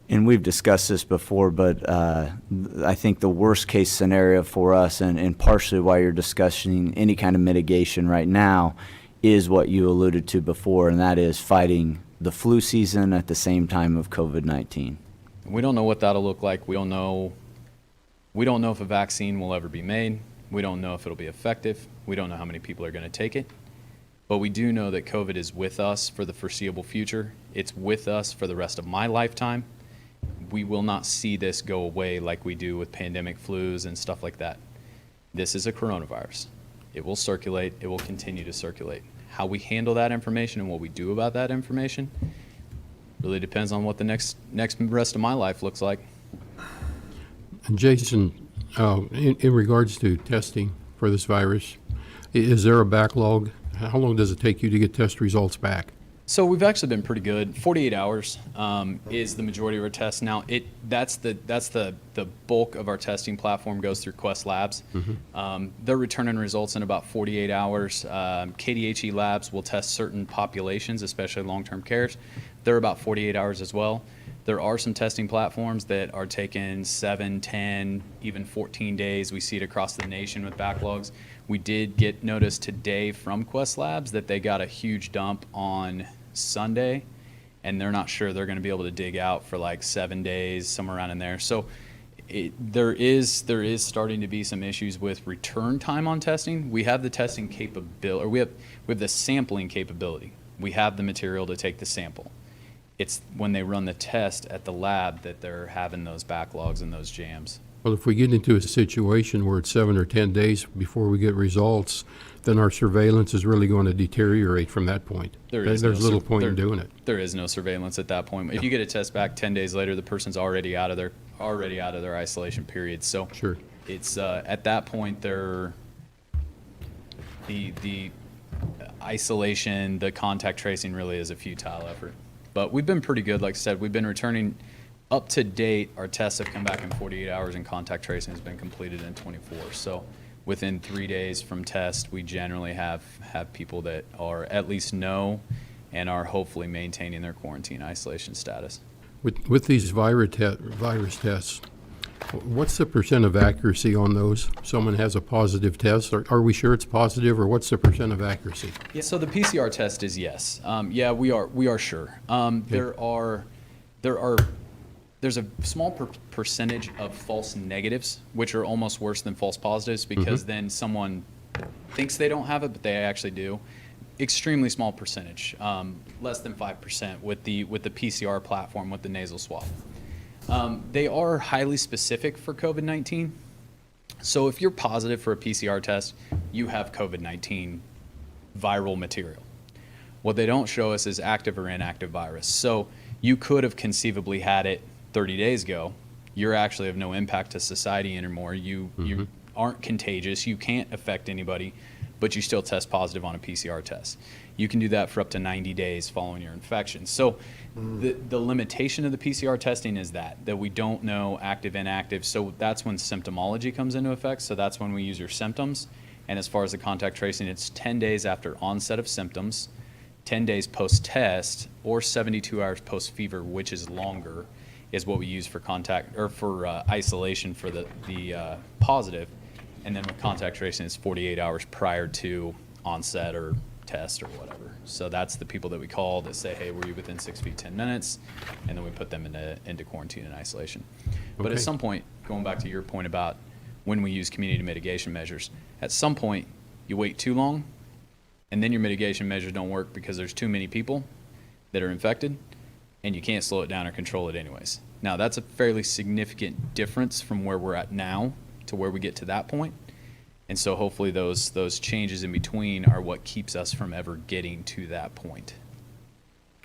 And we've discussed this before, but I think the worst case scenario for us, and partially why you're discussing any kind of mitigation right now, is what you alluded to before, and that is fighting the flu season at the same time of COVID-19. We don't know what that'll look like. We don't know if a vaccine will ever be made. We don't know if it'll be effective. We don't know how many people are going to take it. But we do know that COVID is with us for the foreseeable future. It's with us for the rest of my lifetime. We will not see this go away like we do with pandemic flus and stuff like that. This is a coronavirus. It will circulate. It will continue to circulate. How we handle that information and what we do about that information really depends on what the next rest of my life looks like. And Jason, in regards to testing for this virus, is there a backlog? How long does it take you to get test results back? So we've actually been pretty good. 48 hours is the majority of our tests. Now, that's the bulk of our testing platform goes through Quest Labs. They're returning results in about 48 hours. KDHE Labs will test certain populations, especially long-term cares. They're about 48 hours as well. There are some testing platforms that are taking 7, 10, even 14 days. We see it across the nation with backlogs. We did get notice today from Quest Labs that they got a huge dump on Sunday, and they're not sure they're going to be able to dig out for like 7 days, somewhere around in there. So there is starting to be some issues with return time on testing. We have the testing capability, or we have the sampling capability. We have the material to take the sample. It's when they run the test at the lab that they're having those backlogs and those jams. Well, if we get into a situation where it's 7 or 10 days before we get results, then our surveillance is really going to deteriorate from that point. There's little point in doing it. There is no surveillance at that point. If you get a test back 10 days later, the person's already out of their isolation period. So Sure. it's at that point the isolation, the contact tracing really is a futile effort. But we've been pretty good. Like I said, we've been returning up to date. Our tests have come back in 48 hours, and contact tracing has been completed in 24. So within 3 days from test, we generally have people that are at least know and are hopefully maintaining their quarantine isolation status. With these virus tests, what's the percent of accuracy on those? Someone has a positive test, are we sure it's positive, or what's the percent of accuracy? Yeah, so the PCR test is yes. Yeah, we are sure. There's a small percentage of false negatives, which are almost worse than false positives, because then someone thinks they don't have it, but they actually do. Extremely small percentage, less than 5% with the PCR platform with the nasal swab. They are highly specific for COVID-19. So if you're positive for a PCR test, you have COVID-19 viral material. What they don't show us is active or inactive virus. So you could have conceivably had it 30 days ago. You're actually of no impact to society anymore. You aren't contagious. You can't affect anybody, but you still test positive on a PCR test. You can do that for up to 90 days following your infection. So the limitation of the PCR testing is that we don't know active, inactive. So that's when symptomology comes into effect. So that's when we use your symptoms. And as far as the contact tracing, it's 10 days after onset of symptoms, 10 days post-test, or 72 hours post-fever, which is longer, is what we use for isolation for the positive. And then with contact tracing, it's 48 hours prior to onset or test or whatever. So that's the people that we call that say, hey, were you within 6 feet, 10 minutes? And then we put them into quarantine and isolation. But Okay. at some point, going back to your point about when we use community mitigation measures, at some point, you wait too long, and then your mitigation measures don't work because there's too many people that are infected, and you can't slow it down or control it anyways. Now, that's a fairly significant difference from where we're at now to where we get to that point. And so hopefully those changes in between are what keeps us from ever getting to that point.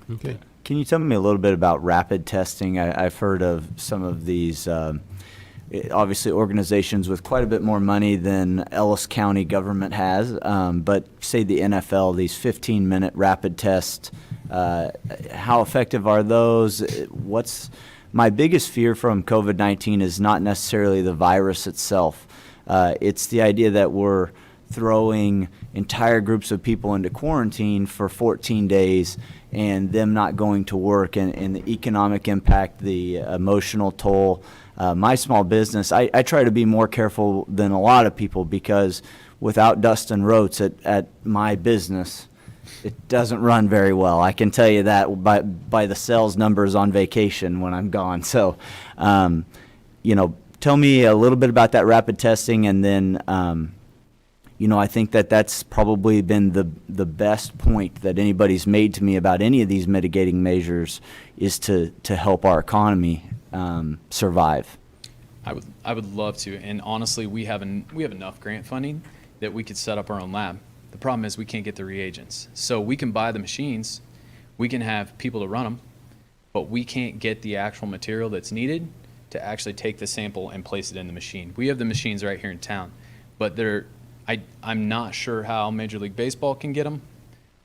Okay. Can you tell me a little bit about rapid testing? I've heard of some of these, obviously organizations with quite a bit more money than Ellis County government has, but say the NFL, these 15-minute rapid tests, how effective are those? What's my biggest fear from COVID-19 is not necessarily the virus itself. It's the idea that we're throwing entire groups of people into quarantine for 14 days and them not going to work, and the economic impact, the emotional toll. My small business, I try to be more careful than a lot of people, because without Dustin Roats at my business, it doesn't run very well. I can tell you that by the sales numbers on vacation when I'm gone. So, tell me a little bit about that rapid testing, and then, I think that's probably been the best point that anybody's made to me about any of these mitigating measures, is to help our economy survive. I would love to, and honestly, we have enough grant funding that we could set up our own lab. The problem is we can't get the reagents. So we can buy the machines, we can have people to run them, but we can't get the actual material that's needed to actually take the sample and place it in the machine. We have the machines right here in town, but I'm not sure how Major League Baseball can get them,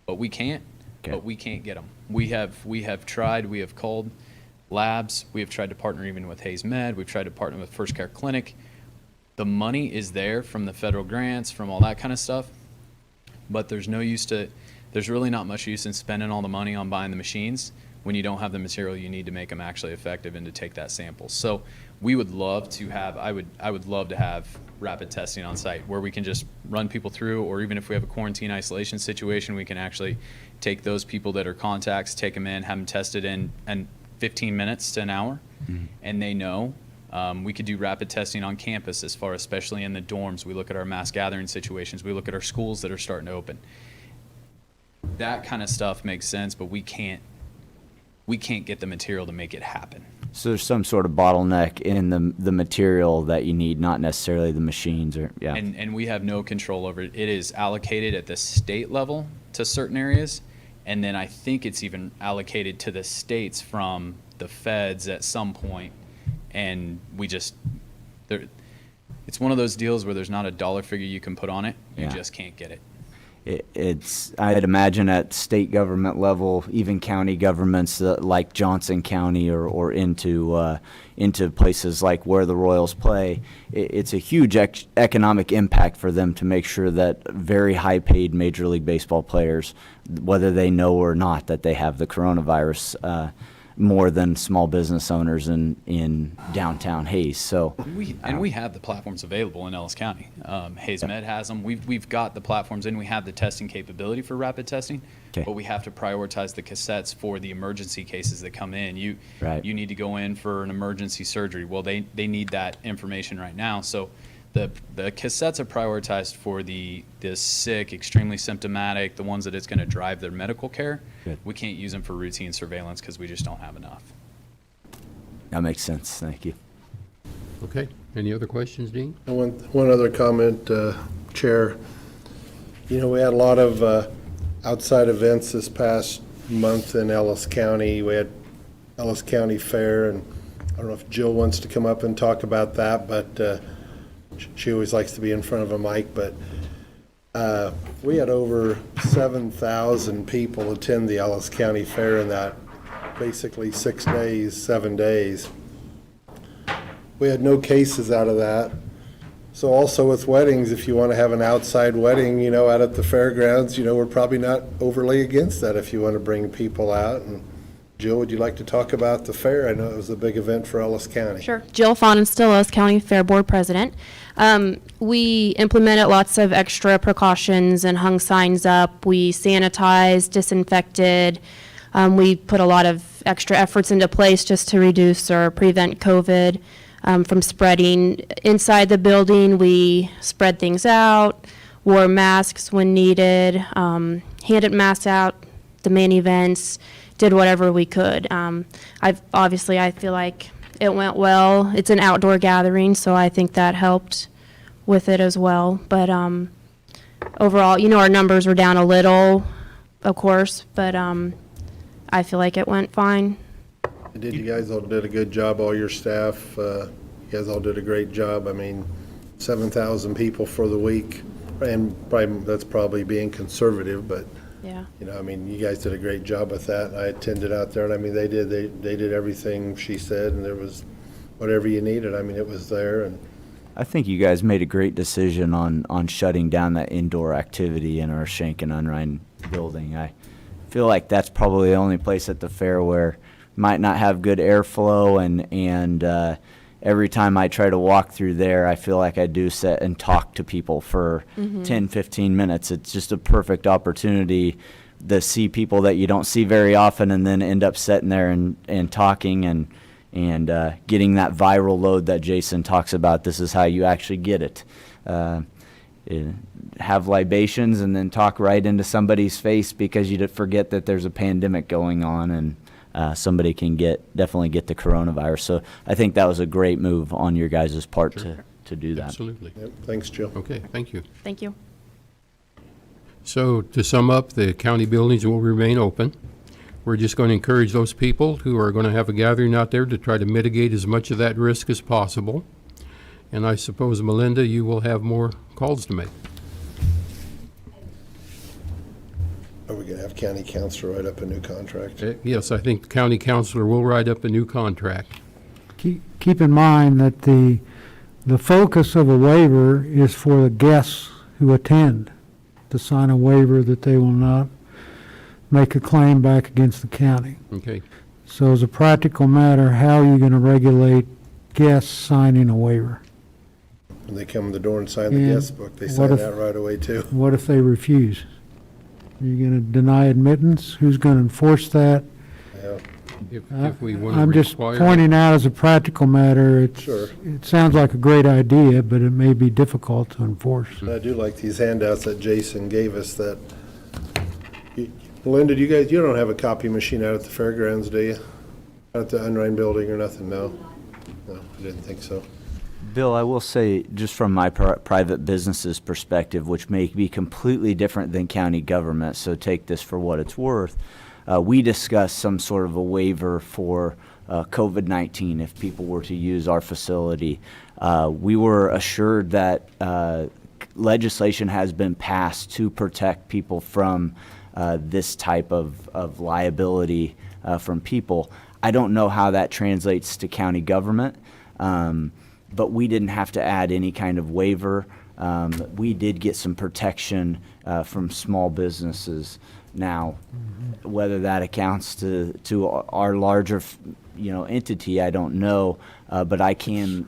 but we can't. Okay. But we can't get them. We have tried. We have called labs. We have tried to partner even with Hayes Med. We've tried to partner with First Care Clinic. The money is there from the federal grants, from all that kind of stuff, but there's really not much use in spending all the money on buying the machines when you don't have the material you need to make them actually effective and to take that sample. So we would love to have, I would love to have rapid testing on site where we can just run people through, or even if we have a quarantine isolation situation, we can actually take those people that are contacts, take them in, have them tested in 15 minutes to an hour, and they know. We could do rapid testing on campus as far, especially in the dorms. We look at our mass gathering situations. We look at our schools that are starting to open. That kind of stuff makes sense, but we can't get the material to make it happen. So there's some sort of bottleneck in the material that you need, not necessarily the machines or, yeah. And we have no control over it. It is allocated at the state level to certain areas, and then I think it's even allocated to the states from the feds at some point, and it's one of those deals where there's not a dollar figure you can put on it. You Yeah. just can't get it. It's, I'd imagine at state government level, even county governments like Johnson County or into places like where the Royals play, it's a huge economic impact for them to make sure that very high-paid Major League Baseball players, whether they know or not that they have the coronavirus, more than small business owners in downtown Hayes. So We have the platforms available in Ellis County. Hayes Med has them. We've got the platforms, and we have the testing capability for rapid testing. Okay. But we have to prioritize the cassettes for the emergency cases that come in. You need to go in for an emergency surgery. Well, they need that information right now. So the cassettes are prioritized for the sick, extremely symptomatic, the ones that it's going to drive their medical care. Good. We can't use them for routine surveillance because we just don't have enough. that makes sense. Thank you. Okay, any other questions, Dean? And one other comment, Chair. You know, we had a lot of outside events this past month in Ellis County. We had Ellis County Fair, and I don't know if Jill wants to come up and talk about that, but she always likes to be in front of a mic. But we had over 7,000 people attend the Ellis County Fair in that basically 6 days, 7 days. We had no cases out of that. So also with weddings, if you want to have an outside wedding, you know, out at the fairgrounds, you know, we're probably not overly against that if you want to bring people out. And Jill, would you like to talk about the fair? I know it was a big event for Ellis County. Sure. Jill Fawnenstill, Ellis County Fair Board President. We implemented lots of extra precautions and hung signs up. We sanitized, disinfected. We put a lot of extra efforts into place just to reduce or prevent COVID from spreading. Inside the building, we spread things out, wore masks when needed, handed masks out the main events, did whatever we could. I feel like it went well. It's an outdoor gathering, so I think that helped with it as well. But overall, you know, our numbers were down a little, of course, but I feel like it went fine. You guys all did a good job, all your staff. You guys all did a great job. I mean, 7,000 people for the week, and that's probably being conservative, but Yeah. you know, I mean, you guys did a great job with that. I attended out there, and I mean, they did everything she said, and there was whatever you needed. I mean, it was there. And I think you guys made a great decision on shutting down that indoor activity in our Shank and Unrein building. I feel like that's probably the only place at the fair where might not have good airflow, and every time I try to walk through there, I feel like I do sit and talk to people for 10, 15 minutes. It's just a perfect opportunity to see people that you don't see very often and then end up sitting there and talking and getting that viral load that Jason talks about. This is how you actually get it. Have libations and then talk right into somebody's face because you forget that there's a pandemic going on, and somebody can definitely get the coronavirus. So I think that was a great move on your guys' part to do that. Absolutely. yep, thanks, Jill. Okay, thank you. Thank you. So to sum up, the county buildings will remain open. We're just going to encourage those people who are going to have a gathering out there to try to mitigate as much of that risk as possible. And I suppose, Melinda, you will have more calls to make. Are we going to have county council write up a new contract? Yes, I think the county councilor will write up a new contract. Keep in mind that the focus of a waiver is for the guests who attend, to sign a waiver that they will not make a claim back against the county. Okay. So as a practical matter, how are you going to regulate guests signing a waiver? When they come in the door and sign the And guest book, they what sign if- that right away too. What if they refuse? Are you going to deny admittance? Who's going to enforce that? Yeah, If we want to I'm just require. pointing out as a practical matter, Sure. it sounds like a great idea, but it may be difficult to enforce. And I do like these handouts that Jason gave us that, Linda, you don't have a copy machine out at the fairgrounds, do you? Out at the Unrein building or nothing, no? No, I didn't think so. Bill, I will say, just from my private business's perspective, which may be completely different than county government, so take this for what it's worth, we discussed some sort of a waiver for COVID-19 if people were to use our facility. We were assured that legislation has been passed to protect people from this type of liability from people. I don't know how that translates to county government. But we didn't have to add any kind of waiver. We did get some protection from small businesses. Now, whether that accounts to our larger, entity, I don't know. But I can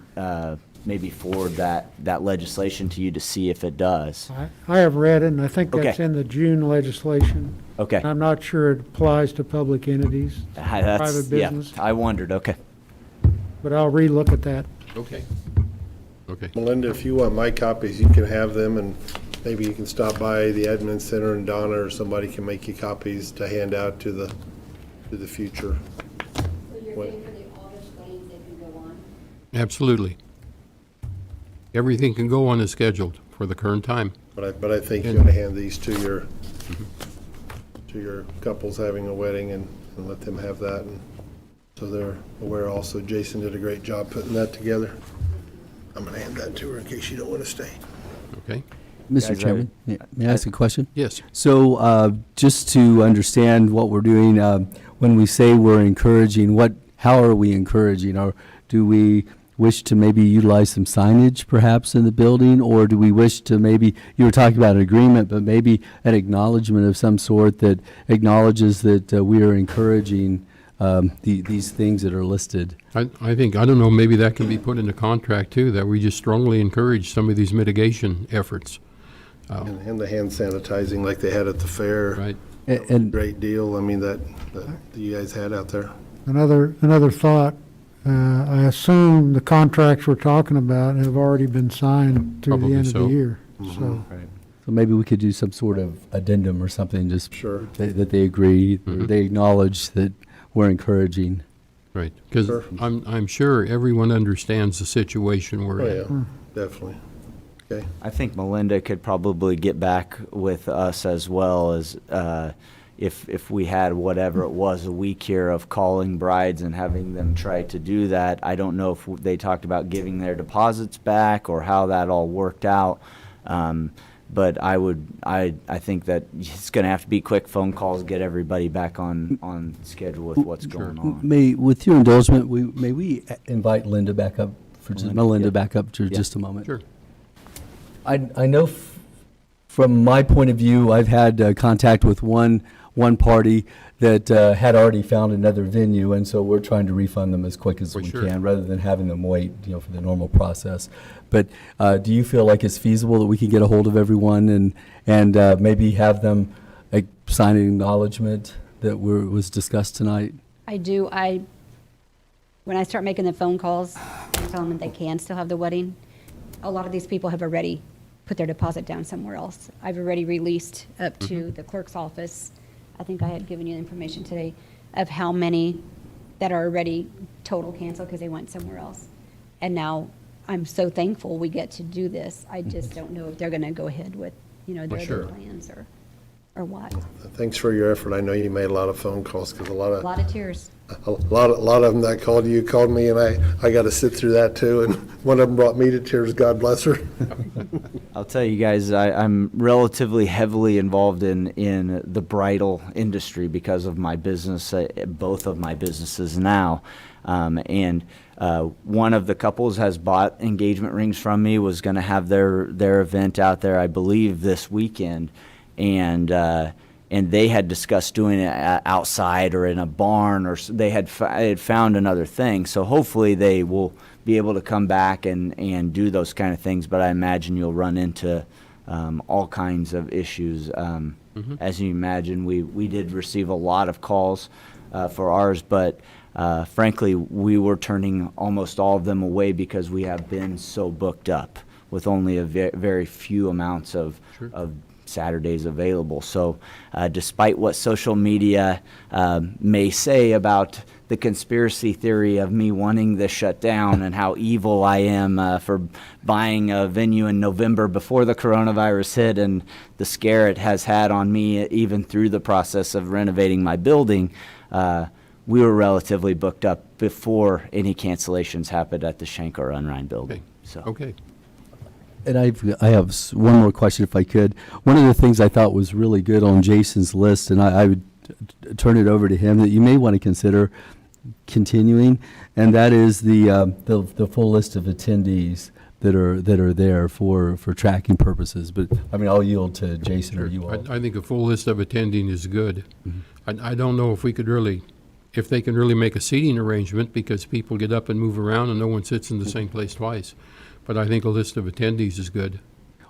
maybe forward that legislation to you to see if it does. I have read it, and I think Okay. that's in the June legislation. Okay. I'm not sure it applies to public entities, private business, I wondered. Okay. but I'll relook at that. Okay. Okay. Melinda, if you want my copies, you can have them, and maybe you can stop by the admin center, and Donna or somebody can make you copies to hand out to the future. So you're saying for the August weddings, they can go on? Absolutely. Everything can go on as scheduled for the current time. But I think you ought to hand these to your couples having a wedding and let them have that, and so they're aware also. Jason did a great job putting that together. I'm gonna hand that to her in case you don't want to stay. Okay? Mr. Guys, Chairman, may I ask a question? Yes. So just to understand what we're doing, when we say we're encouraging, how are we encouraging? Or do we wish to maybe utilize some signage perhaps in the building? Or do we wish to maybe, you were talking about an agreement, but maybe an acknowledgement of some sort that acknowledges that we are encouraging these things that are listed? I don't know, maybe that can be put in the contract too, that we just strongly encourage some of these mitigation efforts. And the hand sanitizing like they had at the fair. Right. And Great deal, I mean, that you guys had out there. Another thought, I assume the contracts we're talking about have already been signed through the Probably end of the so. year, Mm-hmm. so. so maybe we could do some sort of addendum or something, just Sure. that they agree, or Mhm. they acknowledge that we're encouraging. Right, because Sure. I'm sure everyone understands the situation we're Oh, in. yeah, definitely. Okay. I think Melinda could probably get back with us as well as if we had whatever it was a week here of calling brides and having them try to do that. I don't know if they talked about giving their deposits back or how that all worked out. But I think that it's going to have to be quick phone calls, get everybody back on schedule with what's going on. With your indulgement, may we invite Linda back up for just, Melinda yeah. back up for Yeah. just a moment? Sure. I know from my point of view, I've had contact with one party that had already found another venue, and so we're trying to refund them as quick as For we sure. can, rather than having them wait, for the normal process. But do you feel like it's feasible that we can get a hold of everyone and maybe have them sign an acknowledgement that was discussed tonight? I do. When I start making the phone calls and tell them that they can still have the wedding, a lot of these people have already put their deposit down somewhere else. I've already released up to the clerk's office. I think I had given you information today of how many that are already total canceled because they went somewhere else. And now I'm so thankful we get to do this. I just don't know if they're going to go ahead with, their sure. other plans or what. Thanks for your effort. I know you made a lot of phone calls, because A lot of tears. a lot of them that called you called me, and I got to sit through that too. And one of them brought me to tears. God bless her. I'll tell you guys, I'm relatively heavily involved in the bridal industry because of my business, both of my businesses now. And one of the couples has bought engagement rings from me, was going to have their event out there, I believe, this weekend. And and they had discussed doing it outside or in a barn, or they had found another thing. So hopefully they will be able to come back and do those kind of things, but I imagine you'll run into all kinds of issues. As you imagine, we did receive a lot of calls for ours, but frankly, we were turning almost all of them away because we have been so booked up with only a very few amounts of Saturdays available. So despite what social media may say about the conspiracy theory of me wanting this shut down and how evil I am for buying a venue in November before the coronavirus hit, and the scare it has had on me even through the process of renovating my building, we were relatively booked up before any cancellations happened at the Schenk or Unrein building. Okay. So. Okay. And I have one more question, if I could. One of the things I thought was really good on Jason's list, and I would turn it over to him, that you may want to consider continuing, and that is the full list of attendees that are there for tracking purposes. But I mean, I'll yield to Jason or you all. I think a full list of attending is good. I don't know if they can really make a seating arrangement, because people get up and move around and no one sits in the same place twice. But I think a list of attendees is good.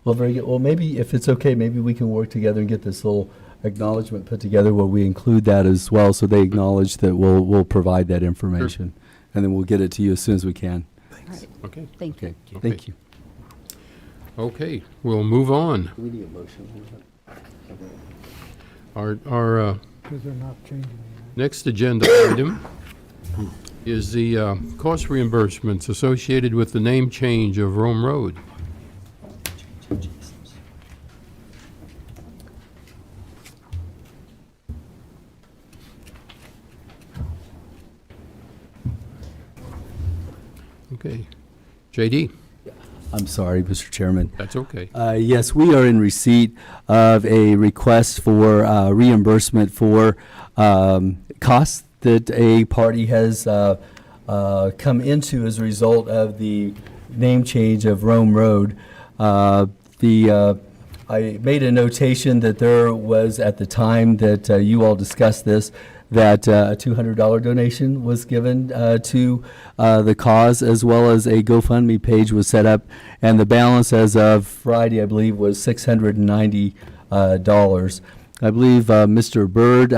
Well, very good. Well, maybe if it's okay, maybe we can work together and get this little acknowledgement put together where we include that as well, so they acknowledge that we'll provide that information. And then we'll get it to you as soon as we can. Right. Okay. Thank you. Okay. Thank you. Okay, we'll move on. We need a motion. Our Because they're not changing anything. next agenda item is the cost reimbursements associated with the name change of Rome Road. Okay. JD, I'm sorry, Mr. Chairman. that's okay. Yes, we are in receipt of a request for reimbursement for costs that a party has come into as a result of the name change of Rome Road. I made a notation that there was, at the time that you all discussed this, that a $200 donation was given to the cause, as well as a GoFundMe page was set up, and the balance as of Friday, I believe, was $690. I believe Mr. Byrd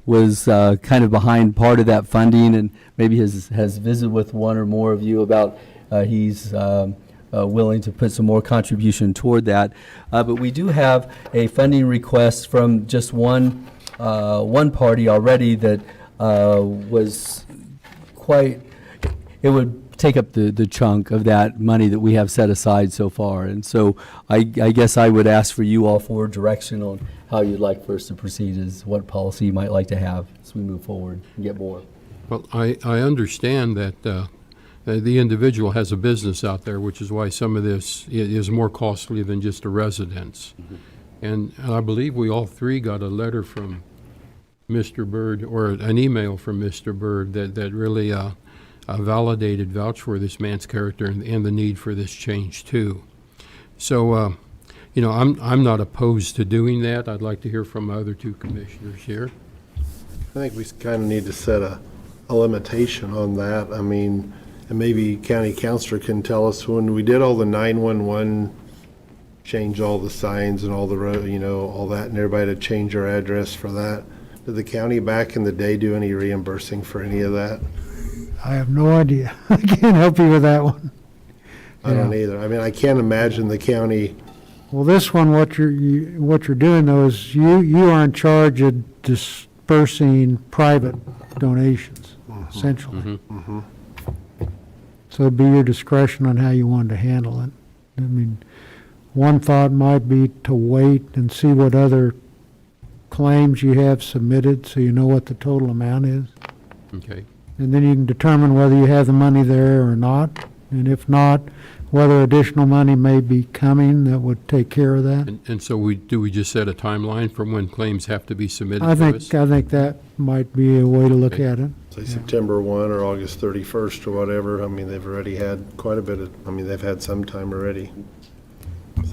was kind of behind part of that funding, and maybe has visited with one or more of you about he's willing to put some more contribution toward that. But we do have a funding request from just one party already that was quite, it would take up the chunk of that money that we have set aside so far. And so I guess I would ask for you all for direction on how you'd like for us to proceed, is what policy you might like to have as we move forward and get more. Well, I understand that the individual has a business out there, which is why some of this is more costly than just a residence. And I believe we all three got a letter from Mr. Byrd, or an email from Mr. Byrd, that really vouched for this man's character and the need for this change too. So, I'm not opposed to doing that. I'd like to hear from my other two commissioners here. I think we kind of need to set a limitation on that. I mean, and maybe county councilor can tell us, when we did all the 911, change all the signs and all the road, all that, and everybody to change their address for that. Did the county back in the day do any reimbursing for any of that? I have no idea. I can't help you with that one. I don't either. I mean, I can't imagine the county. Well, this one, what you're doing though is you are in charge of dispersing private donations, essentially. So it'd be your discretion on how you wanted to handle it. I mean, one thought might be to wait and see what other claims you have submitted, so you know what the total amount is. Okay. And then you can determine whether you have the money there or not. And if not, whether additional money may be coming that would take care of that. And so we just set a timeline from when claims have to be submitted I to us? think that might be a way to look Okay. at it. Say September 1 or August 31st or whatever. I mean, they've already had quite a bit of, they've had some time already.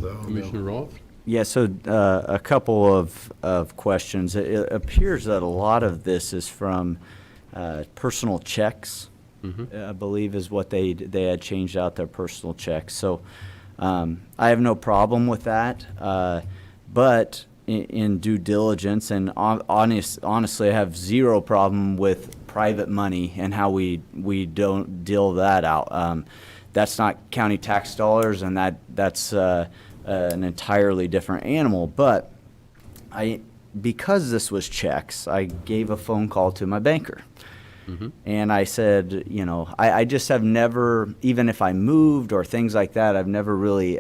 So, Commissioner Rolfe? Yeah, so a couple of questions. It appears that a lot of this is from personal checks, I believe is what they had changed out their personal checks. So I have no problem with that, but in due diligence, and honestly, I have zero problem with private money and how we don't deal that out. That's not county tax dollars, and that's an entirely different animal. But because this was checks, I gave a phone call to my banker. And I said, you know, I just have never, even if I moved or things like that, I've never really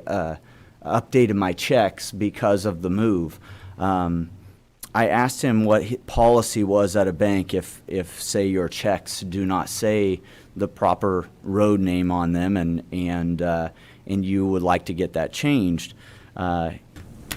updated my checks because of the move. I asked him what policy was at a bank if say your checks do not say the proper road name on them, and you would like to get that changed.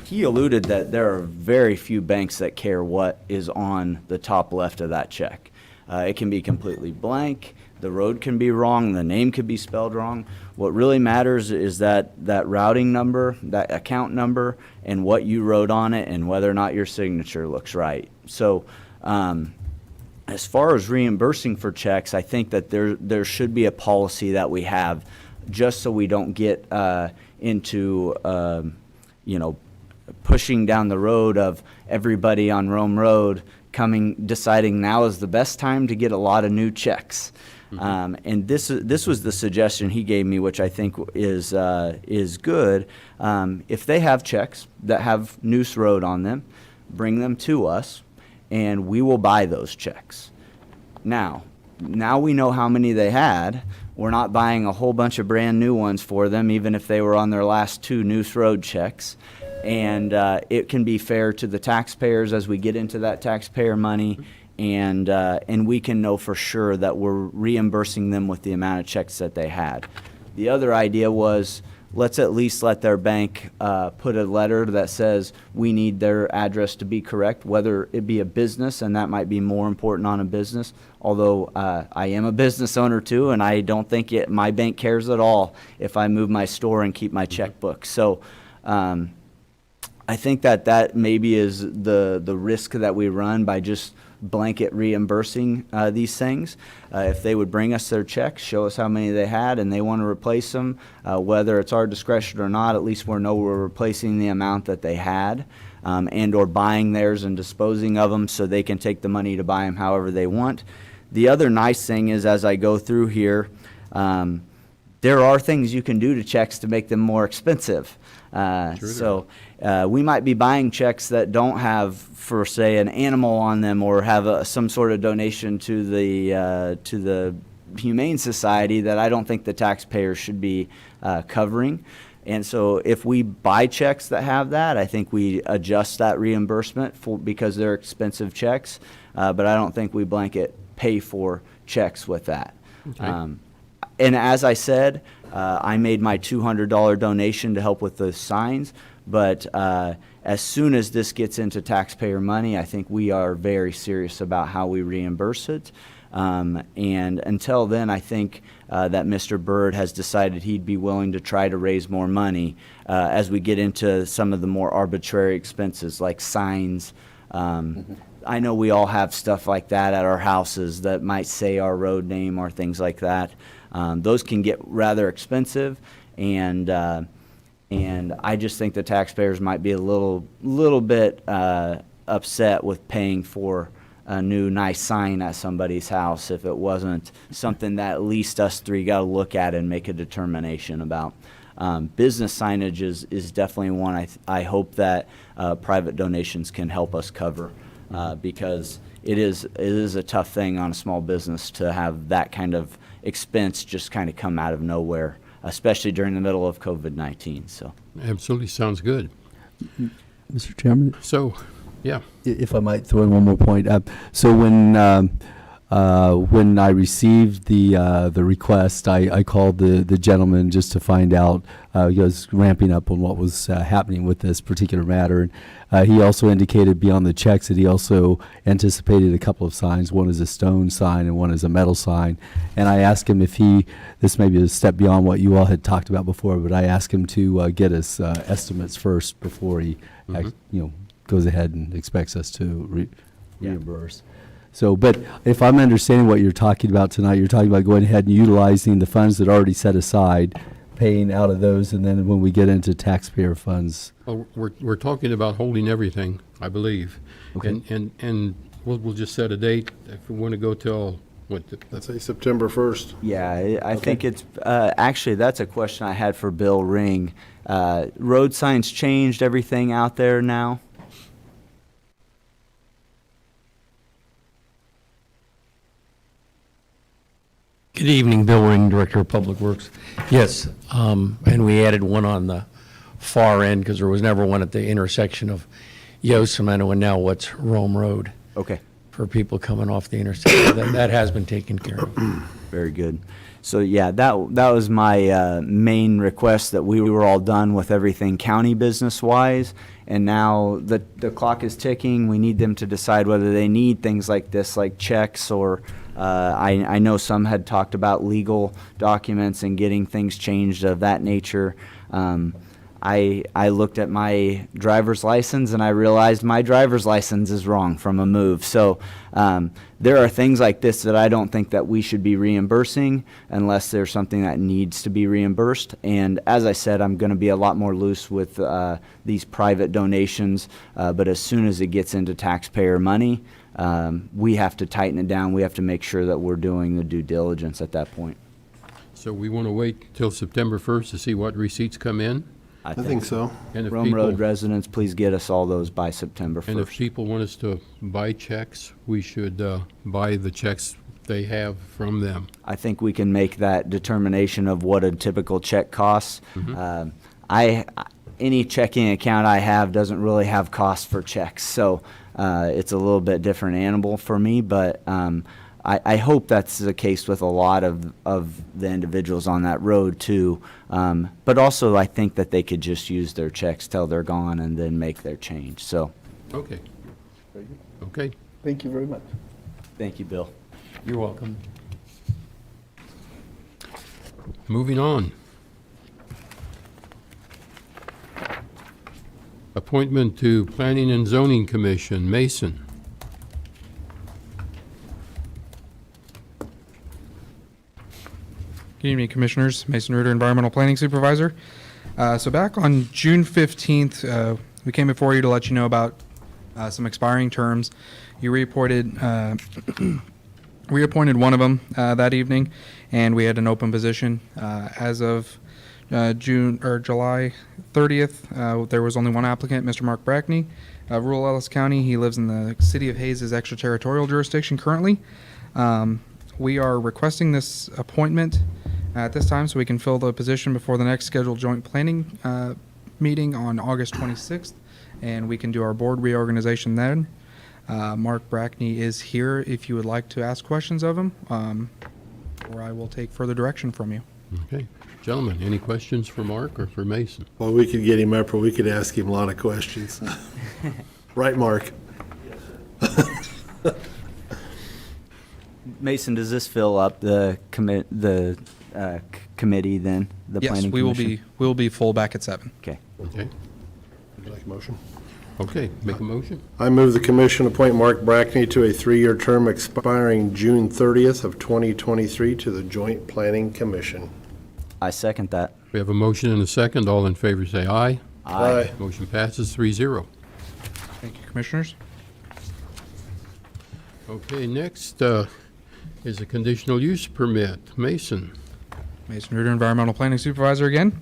He alluded that there are very few banks that care what is on the top left of that check. It can be completely blank, the road can be wrong, the name could be spelled wrong. What really matters is that routing number, that account number, and what you wrote on it, and whether or not your signature looks right. So as far as reimbursing for checks, I think that there should be a policy that we have, just so we don't get into you know, pushing down the road of everybody on Rome Road deciding now is the best time to get a lot of new checks. And this was the suggestion he gave me, which I think is good. If they have checks that have Noose Road on them, bring them to us, and we will buy those checks. Now we know how many they had. We're not buying a whole bunch of brand new ones for them, even if they were on their last 2 Noose Road checks. And it can be fair to the taxpayers as we get into that taxpayer money, and we can know for sure that we're reimbursing them with the amount of checks that they had. The other idea was, let's at least let their bank put a letter that says we need their address to be correct, whether it be a business, and that might be more important on a business, although I am a business owner too, and I don't think my bank cares at all if I move my store and keep my checkbook. So I think that maybe is the risk that we run by just blanket reimbursing these things. If they would bring us their checks, show us how many they had, and they want to replace them, whether it's our discretion or not, at least we're replacing the amount that they had, and or buying theirs and disposing of them so they can take the money to buy them however they want. The other nice thing is, as I go through here, there are things you can do to checks to make them more expensive. So we might be buying checks that don't have, for say, an animal on them, or have some sort of donation to the Humane Society that I don't think the taxpayers should be covering. And so if we buy checks that have that, I think we adjust that reimbursement because they're expensive checks, but I don't think we blanket pay for checks with that. Okay. And as I said, I made my $200 donation to help with the signs, but as soon as this gets into taxpayer money, I think we are very serious about how we reimburse it. And until then, I think that Mr. Byrd has decided he'd be willing to try to raise more money as we get into some of the more arbitrary expenses like signs. I know we all have stuff like that at our houses that might say our road name or things like that. Those can get rather expensive, and I just think the taxpayers might be a little bit upset with paying for a new nice sign at somebody's house if it wasn't something that at least us three got to look at and make a determination about. Business signage is definitely one I hope that private donations can help us cover, because it is a tough thing on a small business to have that kind of expense just kind of come out of nowhere, especially during the middle of COVID-19. So Absolutely sounds good. Mr. Chairman? So, yeah. If I might throw in one more point. So when When I received the request, I called the gentleman just to find out. He was ramping up on what was happening with this particular matter. And he also indicated beyond the checks that he also anticipated a couple of signs. One is a stone sign and one is a metal sign. And I asked him if this may be a step beyond what you all had talked about before, but I asked him to get us estimates first before he goes ahead and expects us to reimburse. So, but if I'm understanding what you're talking about tonight, you're talking about going ahead and utilizing the funds that are already set aside, paying out of those, and then when we get into taxpayer funds. Well, we're talking about holding everything, I believe. Okay. And we'll just set a date if we want to go till, what? Let's say September 1st. Yeah, I think it's, actually, that's a question I had for Bill Ring. Road signs changed everything out there now? Good evening, Bill Ring, Director of Public Works. Yes, and we added one on the far end because there was never one at the intersection of Yosemite and now what's Rome Road Okay, for people coming off the intersection. That has been taken care of. very good. So, yeah, that was my main request, that we were all done with everything county business-wise, and now the clock is ticking. We need them to decide whether they need things like this, like checks, or I know some had talked about legal documents and getting things changed of that nature. I looked at my driver's license and I realized my driver's license is wrong from a move. So there are things like this that I don't think that we should be reimbursing unless there's something that needs to be reimbursed. And as I said, I'm going to be a lot more loose with these private donations, but as soon as it gets into taxpayer money, we have to tighten it down. We have to make sure that we're doing the due diligence at that point. So we want to wait till September 1st to see what receipts come in? I think so. And if Rome Road people, residents, please get us all those by September 1st. and if people want us to buy checks, we should buy the checks they have from them. I think we can make that determination of what a typical check costs. Any checking account I have doesn't really have costs for checks, so it's a little bit different animal for me, but I hope that's the case with a lot of the individuals on that road too. But also I think that they could just use their checks till they're gone and then make their change. So, Okay. Okay. Thank you very much. thank you, Bill. You're welcome. Moving on. Appointment to Planning and Zoning Commission, Mason. Good evening, Commissioners. Mason Reuter, Environmental Planning Supervisor. So back on June 15th, we came before you to let you know about some expiring terms. You reappointed one of them that evening, and we had an open position. As of July 30th, there was only one applicant, Mr. Mark Brackney, rural Ellis County. He lives in the City of Hayes' extraterritorial jurisdiction currently. We are requesting this appointment at this time so we can fill the position before the next scheduled joint planning meeting on August 26th, and we can do our board reorganization then. Mark Brackney is here if you would like to ask questions of him, or I will take further direction from you. Okay. Gentlemen, any questions for Mark or for Mason? Well, we could get him up, or we could ask him a lot of questions. Right, Mark? Mason, does this fill up the committee then, the Yes, planning we commission? will be full back at 7. Okay. Okay. Would you like a motion? Okay, make a motion. I move the commission appoint Mark Brackney to a 3-year term expiring June 30th of 2023 to the Joint Planning Commission. I second that. We have a motion and a second. All in favor say aye. Aye. Motion passes 3-0. Thank you, Commissioners. Okay, next is a conditional use permit. Mason. Mason Reuter, Environmental Planning Supervisor again.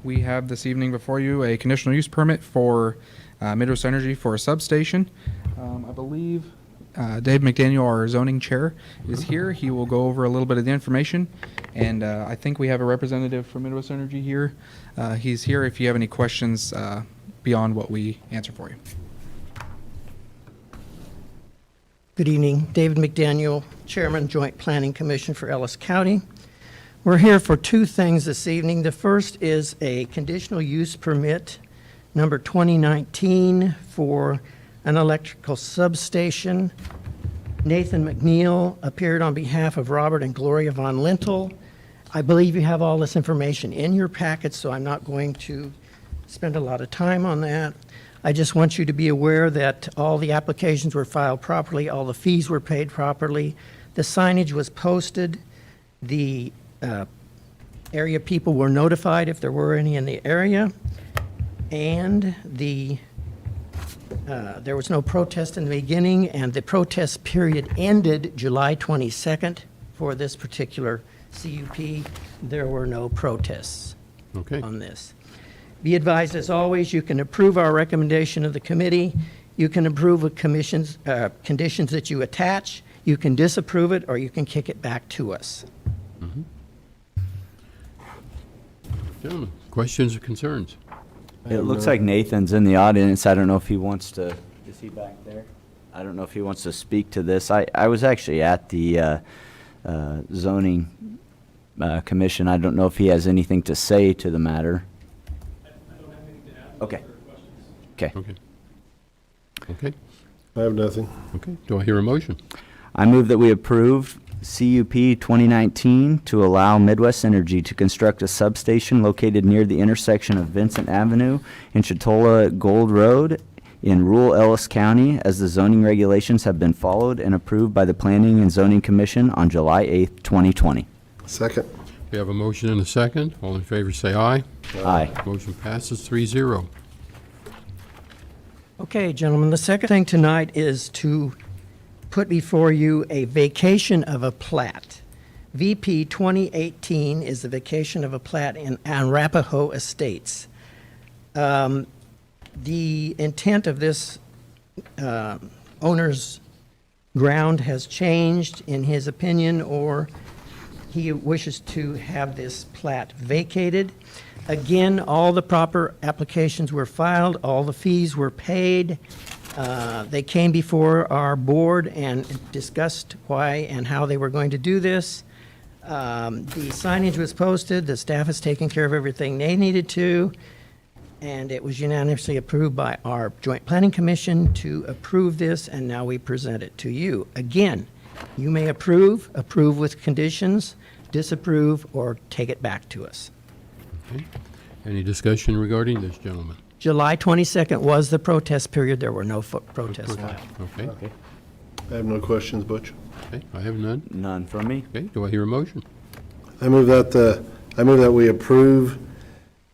We have this evening before you a conditional use permit for Midwest Energy for a substation. I believe Dave McDaniel, our zoning chair, is here. He will go over a little bit of the information, and I think we have a representative from Midwest Energy here. He's here if you have any questions beyond what we answer for you. Good evening. David McDaniel, Chairman, Joint Planning Commission for Ellis County. We're here for two things this evening. The first is a conditional use permit, number 2019, for an electrical substation. Nathan McNeil appeared on behalf of Robert and Gloria Von Lintel. I believe you have all this information in your packet, so I'm not going to spend a lot of time on that. I just want you to be aware that all the applications were filed properly, all the fees were paid properly, the signage was posted, the area people were notified if there were any in the area, and there was no protest in the beginning, and the protest period ended July 22nd for this particular CUP. There were no protests on this. Be advised, as always, you can approve our recommendation of the committee. You can approve of conditions that you attach. You can disapprove it, or you can kick it back to us. Gentlemen, questions or concerns? It looks like Nathan's in the audience. I don't know if he wants to, is he back there? I don't know if he wants to speak to this. I was actually at the zoning commission. I don't know if he has anything to say to the matter. I don't have anything to add. Okay. Okay. Okay. I have nothing. Okay. Do I hear a motion? I move that we approve CUP 2019 to allow Midwest Energy to construct a substation located near the intersection of Vincent Avenue and Chatola Gold Road in rural Ellis County, as the zoning regulations have been followed and approved by the Planning and Zoning Commission on July 8th, 2020. Second. We have a motion and a second. All in favor say aye. Aye. Motion passes 3-0. Okay, gentlemen, the second thing tonight is to put before you a vacation of a plat. VP 2018 is the vacation of a plat on Arapahoe Estates. The intent of this owner's ground has changed, in his opinion, or he wishes to have this plat vacated. Again, all the proper applications were filed, all the fees were paid. They came before our board and discussed why and how they were going to do this. The signage was posted, the staff has taken care of everything they needed to, and it was unanimously approved by our Joint Planning Commission to approve this, and now we present it to you. Again, you may approve with conditions, disapprove, or take it back to us. Okay. Any discussion regarding this, gentlemen? July 22nd was the protest period. There were no protests filed. Okay. I have no questions, Butch. Okay. I have none. None from me. Okay. Do I hear a motion? I move that we approve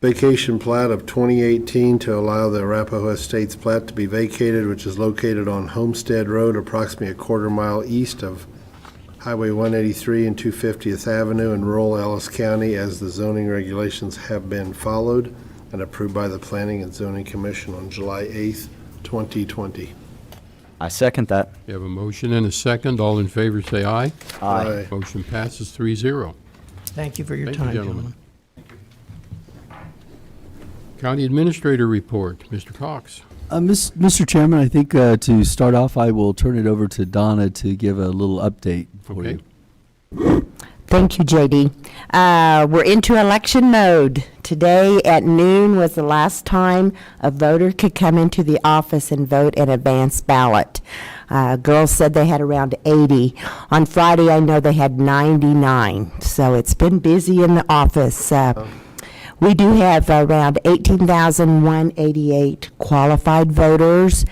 vacation plat of 2018 to allow the Arapahoe Estates plat to be vacated, which is located on Homestead Road, approximately a quarter-mile east of Highway 183 and 250th Avenue in rural Ellis County, as the zoning regulations have been followed and approved by the Planning and Zoning Commission on July 8th, 2020. I second that. We have a motion and a second. All in favor say aye. Aye. Motion passes 3-0. Thank you for your Thank you, time, gentlemen. gentlemen. County Administrator Report. Mr. Cox. Mr. Chairman, I think to start off, I will turn it over to Donna to give a little update for Okay. you. Thank you, JD. We're into election mode. Today at noon was the last time a voter could come into the office and vote an advance ballot. Girls said they had around 80. On Friday, I know they had 99. So it's been busy in the office. We do have around 18,188 qualified voters.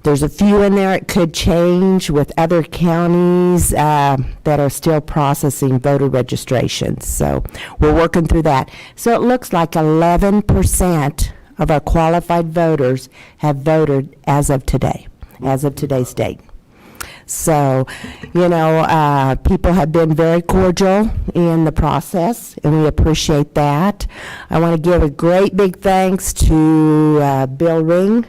There's a few in there it could change with other counties that are still processing voter registrations. So we're working through that. So it looks like 11% of our qualified voters have voted as of today, as of today's date. So, people have been very cordial in the process, and we appreciate that. I want to give a great big thanks to Bill Ring,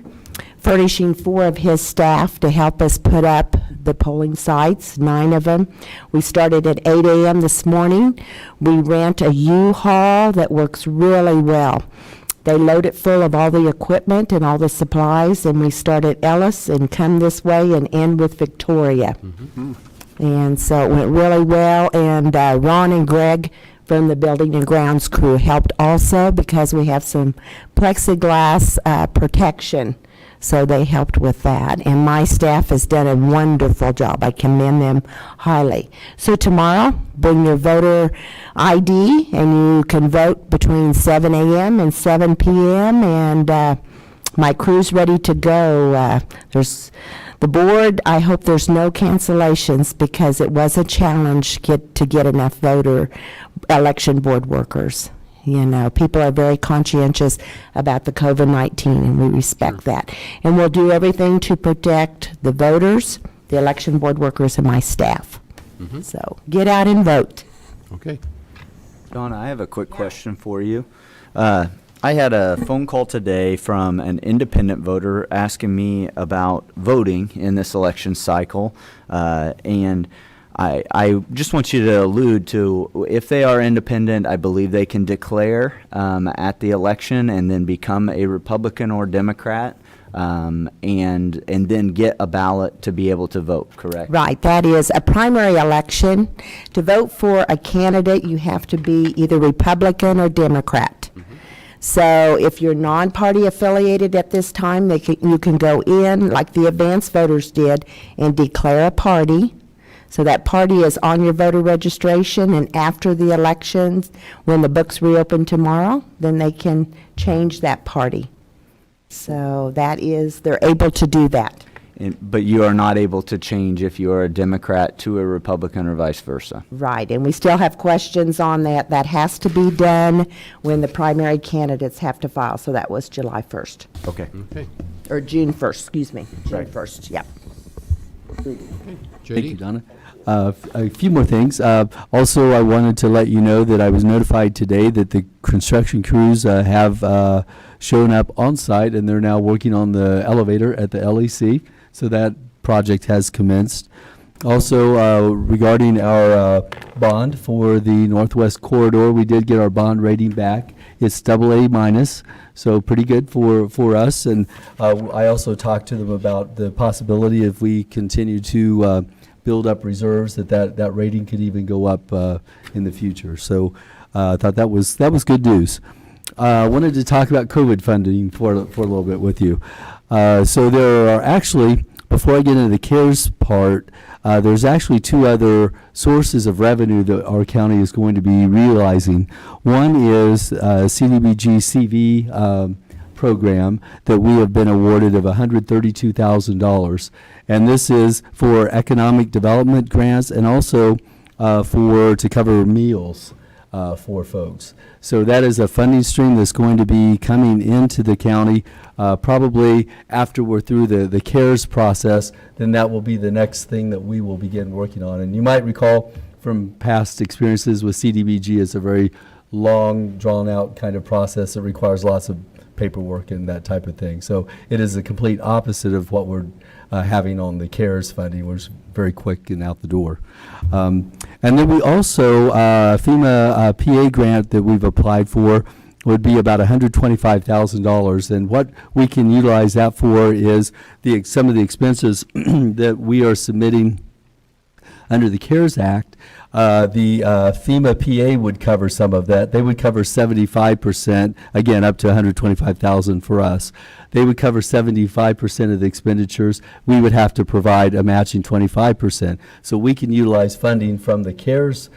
furnishing 4 of his staff to help us put up the polling sites, 9 of them. We started at 8 a.m. this morning. We rent a U-Haul that works really well. They load it full of all the equipment and all the supplies, and we start at Ellis and come this way and end with Victoria. And so it went really well, and Ron and Greg from the Building and Grounds crew helped also because we have some plexiglass protection. So they helped with that. And my staff has done a wonderful job. I commend them highly. So tomorrow, bring your voter ID, and you can vote between 7 a.m. and 7 p.m. And my crew's ready to go. There's the board, I hope there's no cancellations because it was a challenge to get enough election board workers. You know, people are very conscientious about the COVID-19, and we respect that. And we'll do everything to protect the voters, the election board workers, and my staff. So get out and vote. Okay. Donna, I have a quick question for you. I had a phone call today from an independent voter asking me about voting in this election cycle, and I just want you to allude to, if they are independent, I believe they can declare at the election and then become a Republican or Democrat, and then get a ballot to be able to vote, correct? Right, that is a primary election. To vote for a candidate, you have to be either Republican or Democrat. So if you're non-party affiliated at this time, you can go in, like the advanced voters did, and declare a party. So that party is on your voter registration, and after the elections, when the books reopen tomorrow, then they can change that party. So they're able to do that. But you are not able to change if you are a Democrat to a Republican or vice versa. Right, and we still have questions on that. That has to be done when the primary candidates have to file, so that was July 1st. Okay. Okay. Or June 1st, excuse me, June Right. 1st, yep. JD? Thank you, Donna. A few more things. Also, I wanted to let you know that I was notified today that the construction crews have shown up on site, and they're now working on the elevator at the LEC. So that project has commenced. Also, regarding our bond for the Northwest Corridor, we did get our bond rating back. It's AA-, so pretty good for us. And I also talked to them about the possibility, if we continue to build up reserves, that rating could even go up in the future. So I thought that was good news. I wanted to talk about COVID funding for a little bit with you. So there are actually, before I get into the CARES part, there's actually two other sources of revenue that our county is going to be realizing. One is CDBG CV program that we have been awarded of $132,000. And this is for economic development grants and also to cover meals for folks. So that is a funding stream that's going to be coming into the county probably after we're through the CARES process. Then that will be the next thing that we will begin working on. And you might recall from past experiences with CDBG, it's a very long, drawn-out kind of process that requires lots of paperwork and that type of thing. So it is the complete opposite of what we're having on the CARES funding, which is very quick and out the door. And then we also, FEMA PA grant that we've applied for would be about $125,000. And what we can utilize that for is some of the expenses that we are submitting under the CARES Act. The FEMA PA would cover some of that. They would cover 75%, again, up to $125,000 for us. They would cover 75% of the expenditures. We would have to provide a matching 25%. So we can utilize funding from the CARES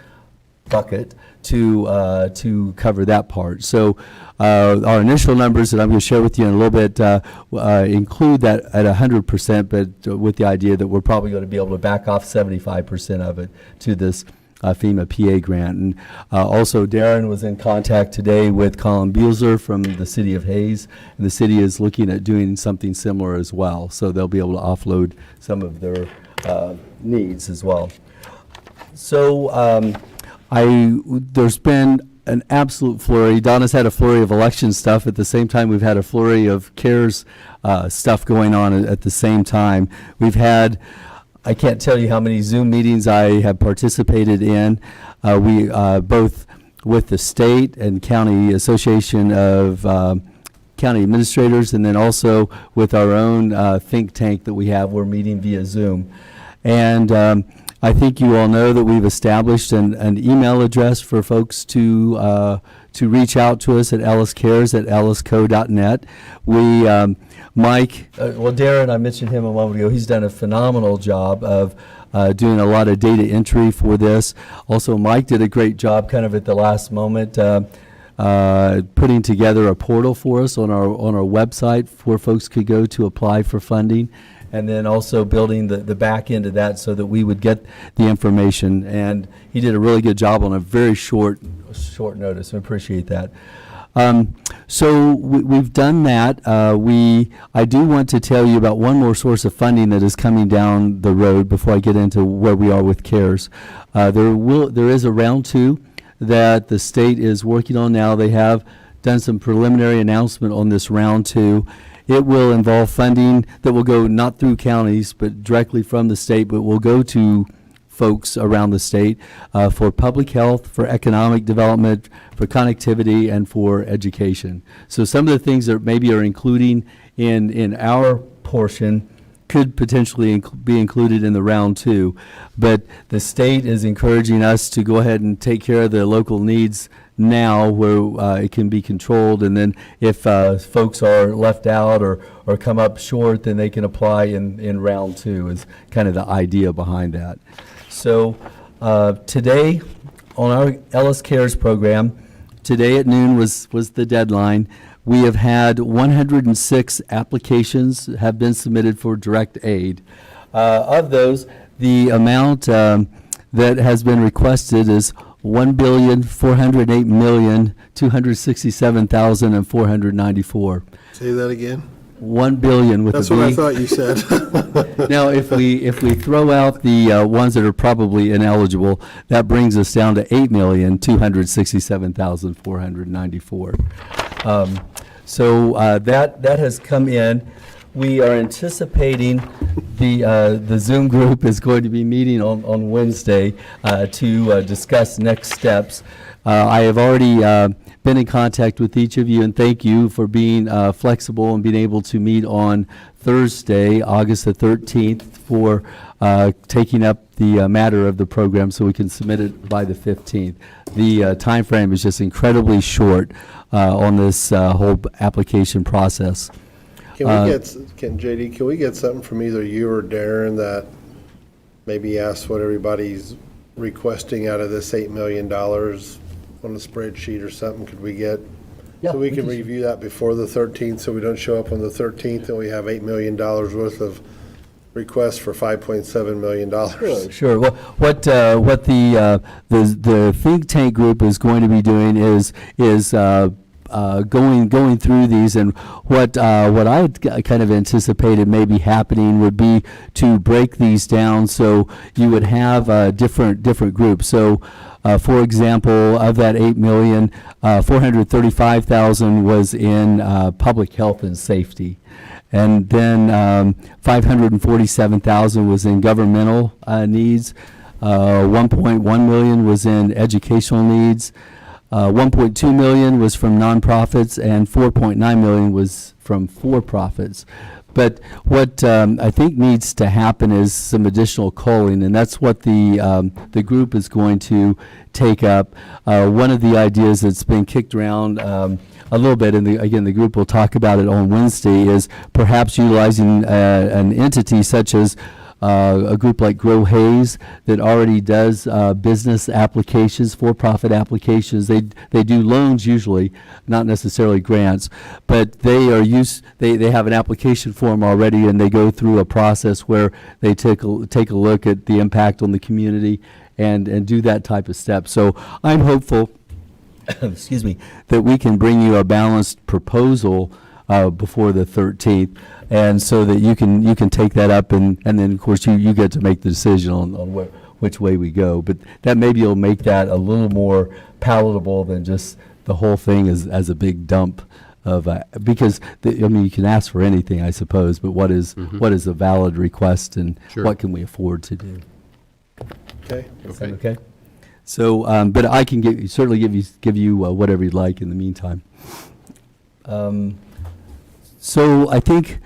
bucket to cover that part. So our initial numbers that I'm going to share with you in a little bit include that at 100%, but with the idea that we're probably going to be able to back off 75% of it to this FEMA PA grant. And also Darren was in contact today with Colin Buelzer from the city of Hayes, and the city is looking at doing something similar as well. So they'll be able to offload some of their needs as well. So there's been an absolute flurry. Donna's had a flurry of election stuff. At the same time, we've had a flurry of CARES stuff going on at the same time. We've had, I can't tell you how many Zoom meetings I have participated in. We both with the state and county association of county administrators, and then also with our own think tank that we have. We're meeting via Zoom. And I think you all know that we've established an email address for folks to reach out to us at elliscares@ellisco.net. We, Mike, well, Darren, I mentioned him a moment ago. He's done a phenomenal job of doing a lot of data entry for this. Also, Mike did a great job kind of at the last moment putting together a portal for us on our website where folks could go to apply for funding, and then also building the back end of that so that we would get the information. And he did a really good job on a very short notice. I appreciate that. So we've done that. I do want to tell you about one more source of funding that is coming down the road before I get into where we are with CARES. There is a round 2 that the state is working on now. They have done some preliminary announcement on this round 2. It will involve funding that will go not through counties, but directly from the state, but will go to folks around the state for public health, for economic development, for connectivity, and for education. So some of the things that maybe are including in our portion could potentially be included in the round 2. But the state is encouraging us to go ahead and take care of the local needs now where it can be controlled, and then if folks are left out or come up short, then they can apply in round 2 is kind of the idea behind that. So today on our Ellis Cares program, today at noon was the deadline. We have had 106 applications have been submitted for direct aid. Of those, the amount that has been requested is $1,408,267,494. Say that again? 1 billion with a B. That's what I thought you said. Now, if we throw out the ones that are probably ineligible, that brings us down to 8,267,494. So that has come in. We are anticipating the Zoom group is going to be meeting on Wednesday to discuss next steps. I have already been in contact with each of you, and thank you for being flexible and being able to meet on Thursday, August the 13th, for taking up the matter of the program so we can submit it by the 15th. The time frame is just incredibly short on this whole application process. Can we get something from either you or Darren that maybe asks what everybody's requesting out of this $8 million on the spreadsheet or something? Could we get, Yeah, so we can review that before the 13th, so we don't show up on the 13th and we have $8 million worth of requests for $5.7 million? Sure. Well, what the think tank group is going to be doing is going through these, and what I kind of anticipated maybe happening would be to break these down so you would have different groups. So, for example, of that 8 million, 435,000 was in public health and safety, and then 547,000 was in governmental needs. 1.1 million was in educational needs. 1.2 million was from nonprofits, and 4.9 million was from for-profits. But what I think needs to happen is some additional culling, and that's what the group is going to take up. One of the ideas that's been kicked around a little bit, and again, the group will talk about it on Wednesday, is perhaps utilizing an entity such as a group like Grow Hayes that already does business applications, for-profit applications. They do loans usually, not necessarily grants, but they have an application form already, and they go through a process where they take a look at the impact on the community and do that type of step. So I'm hopeful excuse me, that we can bring you a balanced proposal before the 13th, and so that you can take that up, and then of course you get to make the decision on which way we go. But that maybe will make that a little more palatable than just the whole thing as a big dump of because you can ask for anything, I suppose, but what is a valid request, and what can we afford to do? Okay. So, but I can certainly give you whatever you'd like in the meantime. So I think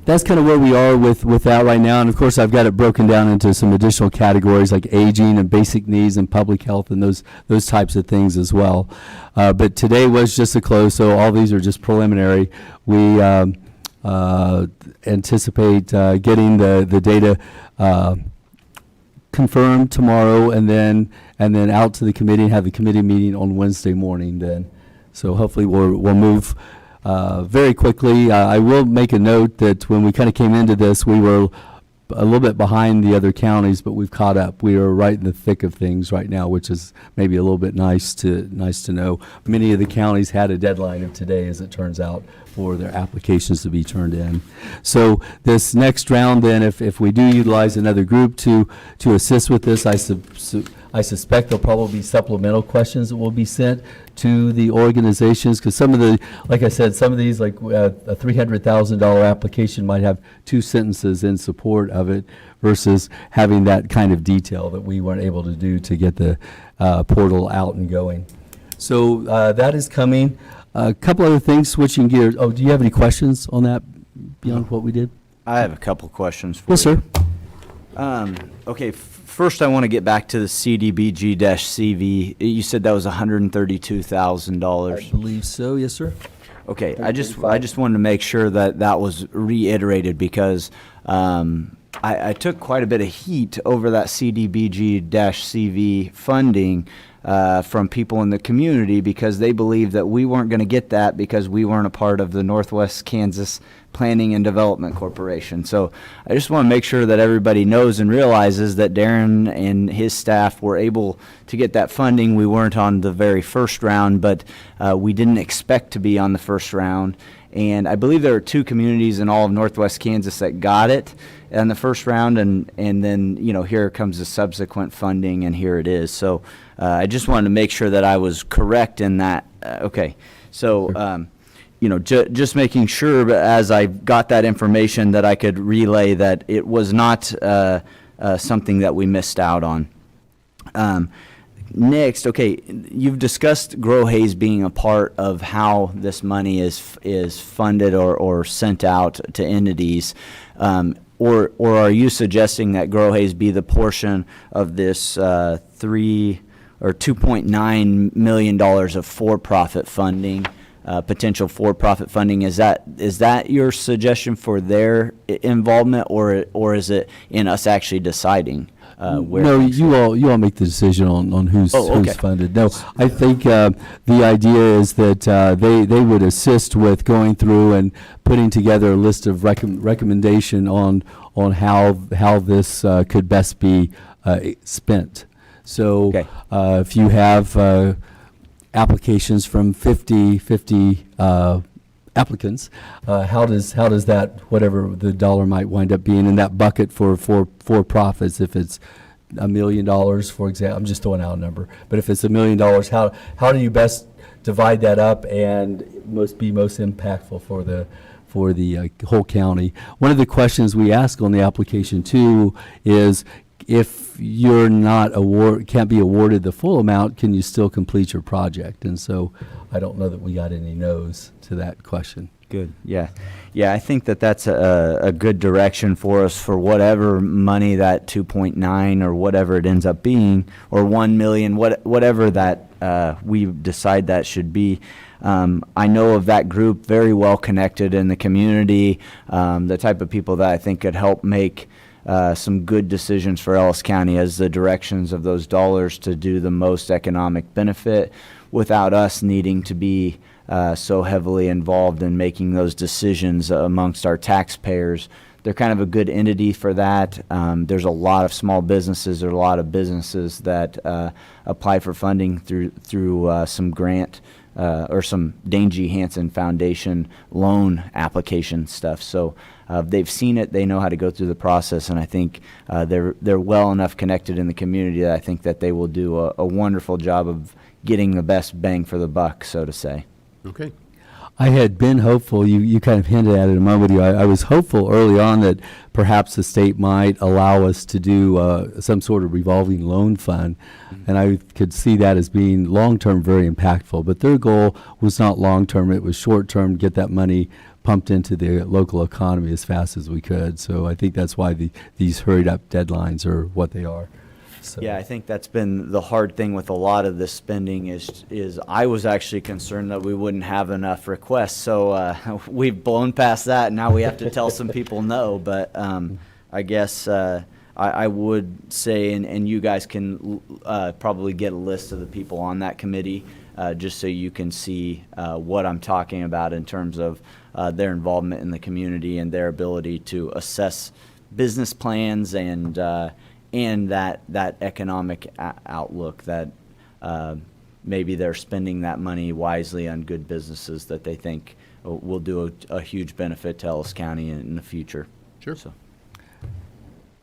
that's kind of where we are with that right now. And of course, I've got it broken down into some additional categories like aging and basic needs and public health and those types of things as well. But today was just a close, so all these are just preliminary. We anticipate getting the data confirmed tomorrow, and then out to the committee and have the committee meeting on Wednesday morning then. So hopefully we'll move very quickly. I will make a note that when we kind of came into this, we were a little bit behind the other counties, but we've caught up. We are right in the thick of things right now, which is maybe a little bit nice to know. Many of the counties had a deadline of today, as it turns out, for their applications to be turned in. So this next round, then, if we do utilize another group to assist with this, I suspect there'll probably be supplemental questions that will be sent to the organizations, because some of the, like I said, some of these, like a $300,000 application might have 2 sentences in support of it versus having that kind of detail that we weren't able to do to get the portal out and going. So that is coming. A couple other things, switching gears. Oh, do you have any questions on that beyond what we did? I have a couple questions for Yes, you. sir. Okay, first I want to get back to the CDBG-CV. You said that was $132,000. I believe so, yes, sir. Okay, I just wanted to make sure that was reiterated, because I took quite a bit of heat over that CDBG-CV funding from people in the community, because they believed that we weren't going to get that because we weren't a part of the Northwest Kansas Planning and Development Corporation. So I just want to make sure that everybody knows and realizes that Darren and his staff were able to get that funding. We weren't on the very first round, but we didn't expect to be on the first round. And I believe there are 2 communities in all of Northwest Kansas that got it in the first round, and then, you know, here comes the subsequent funding, and here it is. So I just wanted to make sure that I was correct in that. Okay, so you know, just making sure, as I got that information, that I could relay that it was not something that we missed out on. Next, okay, you've discussed Grow Hayes being a part of how this money is funded or sent out to entities, or are you suggesting that Grow Hayes be the portion of this $2.9 million of for-profit funding, potential for-profit funding? Is that your suggestion for their involvement, or is it in us actually deciding? Where no, you all make the decision on who's funded. No, I think the idea is that they would assist with going through and putting together a list of recommendation on how this could best be spent. So if you have applications from 50 applicants, how does that, whatever the dollar might wind up being in that bucket for profits, if it's $1 million, for example, I'm just throwing out a number, but if it's $1 million, how do you best divide that up and be most impactful for the whole county? One of the questions we ask on the application too is, if you're can't be awarded the full amount, can you still complete your project? And so I don't know that we got any no's to that question. Good. Yeah. I think that's a good direction for us for whatever money that 2.9 or whatever it ends up being, or 1 million, whatever that we decide that should be. I know of that group, very well connected in the community, the type of people that I think could help make some good decisions for Ellis County as the directions of those dollars to do the most economic benefit, without us needing to be so heavily involved in making those decisions amongst our taxpayers. They're kind of a good entity for that. There's a lot of small businesses, there are a lot of businesses that apply for funding through some grant or some Dangy Hansen Foundation loan application stuff. So they've seen it, they know how to go through the process, and I think they're well enough connected in the community that I think that they will do a wonderful job of getting the best bang for the buck, so to say. Okay. I had been hopeful, you kind of hinted at it a moment ago, I was hopeful early on that perhaps the state might allow us to do some sort of revolving loan fund, and I could see that as being long-term very impactful, but their goal was not long-term, it was short-term, get that money pumped into the local economy as fast as we could. So I think that's why these hurried up deadlines are what they are. So. Yeah, I think that's been the hard thing with a lot of this spending is I was actually concerned that we wouldn't have enough requests. So we've blown past that, and now we have to tell some people no. But I guess I would say, and you guys can probably get a list of the people on that committee just so you can see what I'm talking about in terms of their involvement in the community and their ability to assess business plans and that economic outlook that maybe they're spending that money wisely on good businesses that they think will do a huge benefit to Ellis County in the future. Sure. So.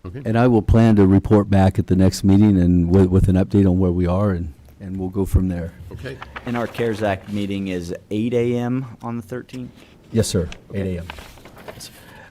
Okay. And I will plan to report back at the next meeting and with an update on where we are, and we'll go from there. Okay. And our CARES Act meeting is 8 a.m. on the 13th? Yes, sir, 8 a.m.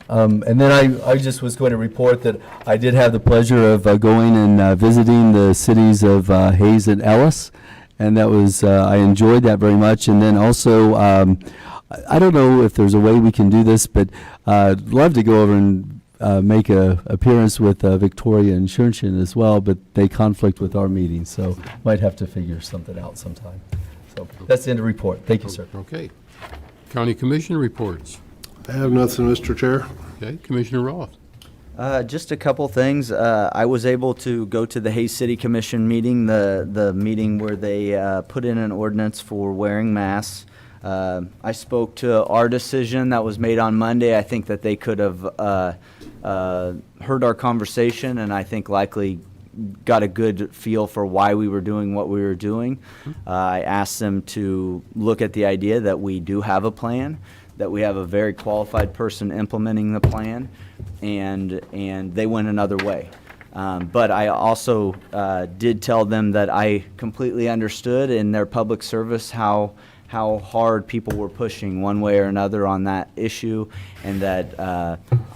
And then I just was going to report that I did have the pleasure of going and visiting the cities of Hayes and Ellis, and that was, I enjoyed that very much. And then also, I don't know if there's a way we can do this, but I'd love to go over and make a appearance with Victoria and Shernshin as well, but they conflict with our meeting, so might have to figure something out sometime. So that's the end of the report. Thank you, sir. Okay. County Commission reports. I have nothing, Mr. Chair. Okay, Commissioner Roth. Just a couple things. I was able to go to the Hayes City Commission meeting, the meeting where they put in an ordinance for wearing masks. I spoke to our decision that was made on Monday. I think that they could have heard our conversation, and I think likely got a good feel for why we were doing what we were doing. I asked them to look at the idea that we do have a plan, that we have a very qualified person implementing the plan, and they went another way. But I also did tell them that I completely understood in their public service how hard people were pushing one way or another on that issue, and that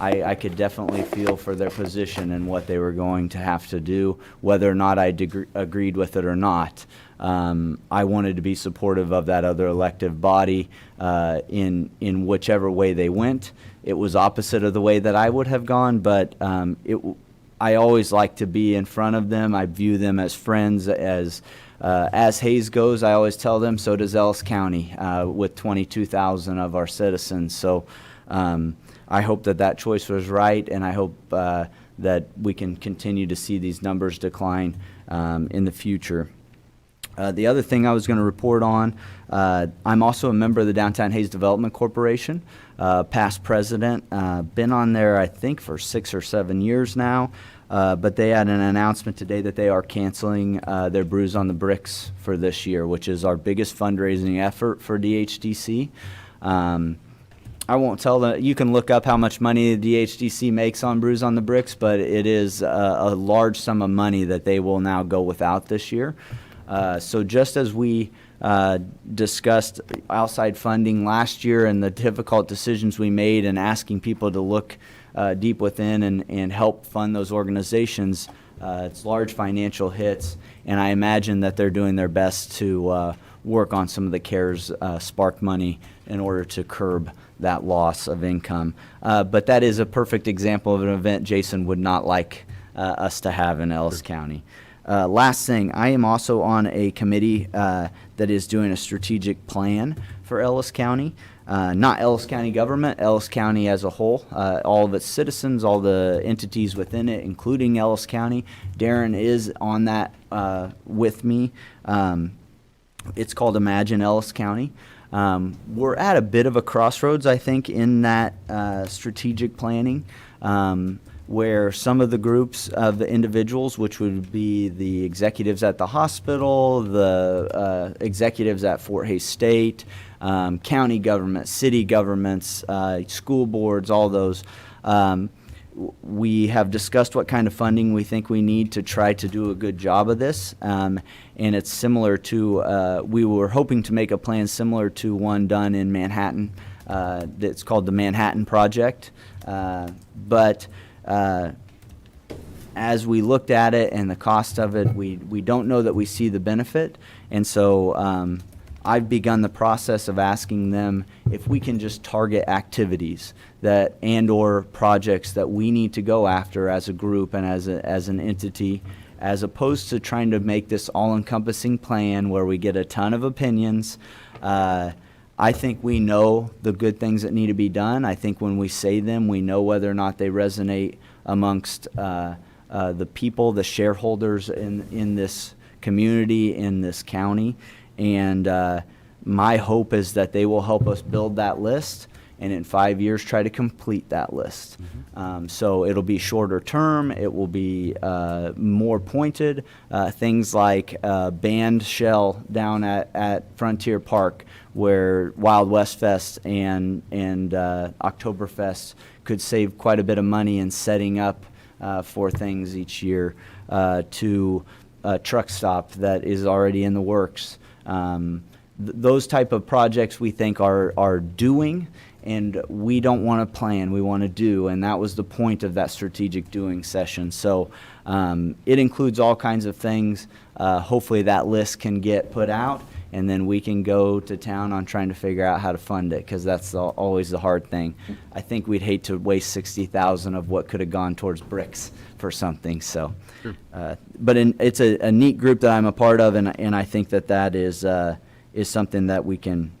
I could definitely feel for their position and what they were going to have to do, whether or not I agreed with it or not. I wanted to be supportive of that other elective body in whichever way they went. It was opposite of the way that I would have gone, but I always like to be in front of them. I view them as friends. As Hayes goes, I always tell them, so does Ellis County with 22,000 of our citizens. So I hope that choice was right, and I hope that we can continue to see these numbers decline in the future. The other thing I was going to report on, I'm also a member of the Downtown Hayes Development Corporation, past president, been on there I think for 6 or 7 years now, but they had an announcement today that they are canceling their Brews on the Bricks for this year, which is our biggest fundraising effort for DHDC. I won't tell them. You can look up how much money the DHDC makes on Brews on the Bricks, but it is a large sum of money that they will now go without this year. So just as we discussed outside funding last year and the difficult decisions we made and asking people to look deep within and help fund those organizations, it's large financial hits, and I imagine that they're doing their best to work on some of the CARES spark money in order to curb that loss of income. But that is a perfect example of an event Jason would not like us to have in Ellis County. Last thing, I am also on a committee that is doing a strategic plan for Ellis County. Not Ellis County government, Ellis County as a whole, all of its citizens, all the entities within it, including Ellis County. Darren is on that with me. It's called Imagine Ellis County. We're at a bit of a crossroads, I think, in that strategic planning. Where some of the groups of the individuals, which would be the executives at the hospital, the executives at Fort Hays State, county government, city governments, school boards, all those, we have discussed what kind of funding we think we need to try to do a good job of this. And it's similar to, we were hoping to make a plan similar to one done in Manhattan. That's called the Manhattan Project. But as we looked at it and the cost of it, we don't know that we see the benefit. And so I've begun the process of asking them if we can just target activities that and/or projects that we need to go after as a group and as an entity, as opposed to trying to make this all-encompassing plan where we get a ton of opinions. I think we know the good things that need to be done. I think when we say them, we know whether or not they resonate amongst the people, the shareholders in this community, in this county. And my hope is that they will help us build that list, and in 5 years try to complete that list. So it'll be shorter term, it will be more pointed, things like band shell down at Frontier Park, where Wild West Fest and Oktoberfest could save quite a bit of money in setting up for things each year, to a truck stop that is already in the works. Those type of projects we think are doing, and we don't want to plan, we want to do, and that was the point of that strategic doing session. So it includes all kinds of things. Hopefully that list can get put out, and then we can go to town on trying to figure out how to fund it, because that's always the hard thing. I think we'd hate to waste $60,000 of what could have gone towards bricks for something. So, but it's a neat group that I'm a part of, and I think that is something that we can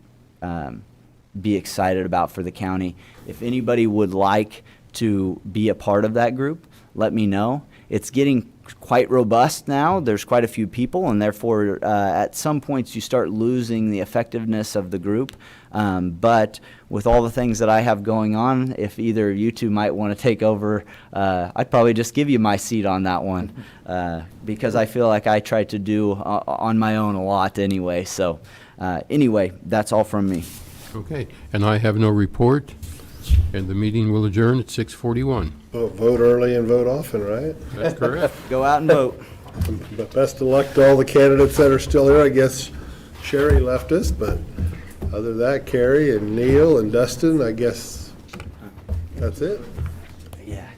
be excited about for the county. If anybody would like to be a part of that group, let me know. It's getting quite robust now. There's quite a few people, and therefore at some points you start losing the effectiveness of the group. But with all the things that I have going on, if either of you two might want to take over, I'd probably just give you my seat on that one, because I feel like I try to do on my own a lot anyway. So anyway, that's all from me. Okay, and I have no report, and the meeting will adjourn at 6:41. Well, vote early and vote often, right? That's correct. Go out and vote. But best of luck to all the candidates that are still here. I guess Sherry left us, but other than that, Carrie and Neil and Dustin, I guess that's it. Yeah.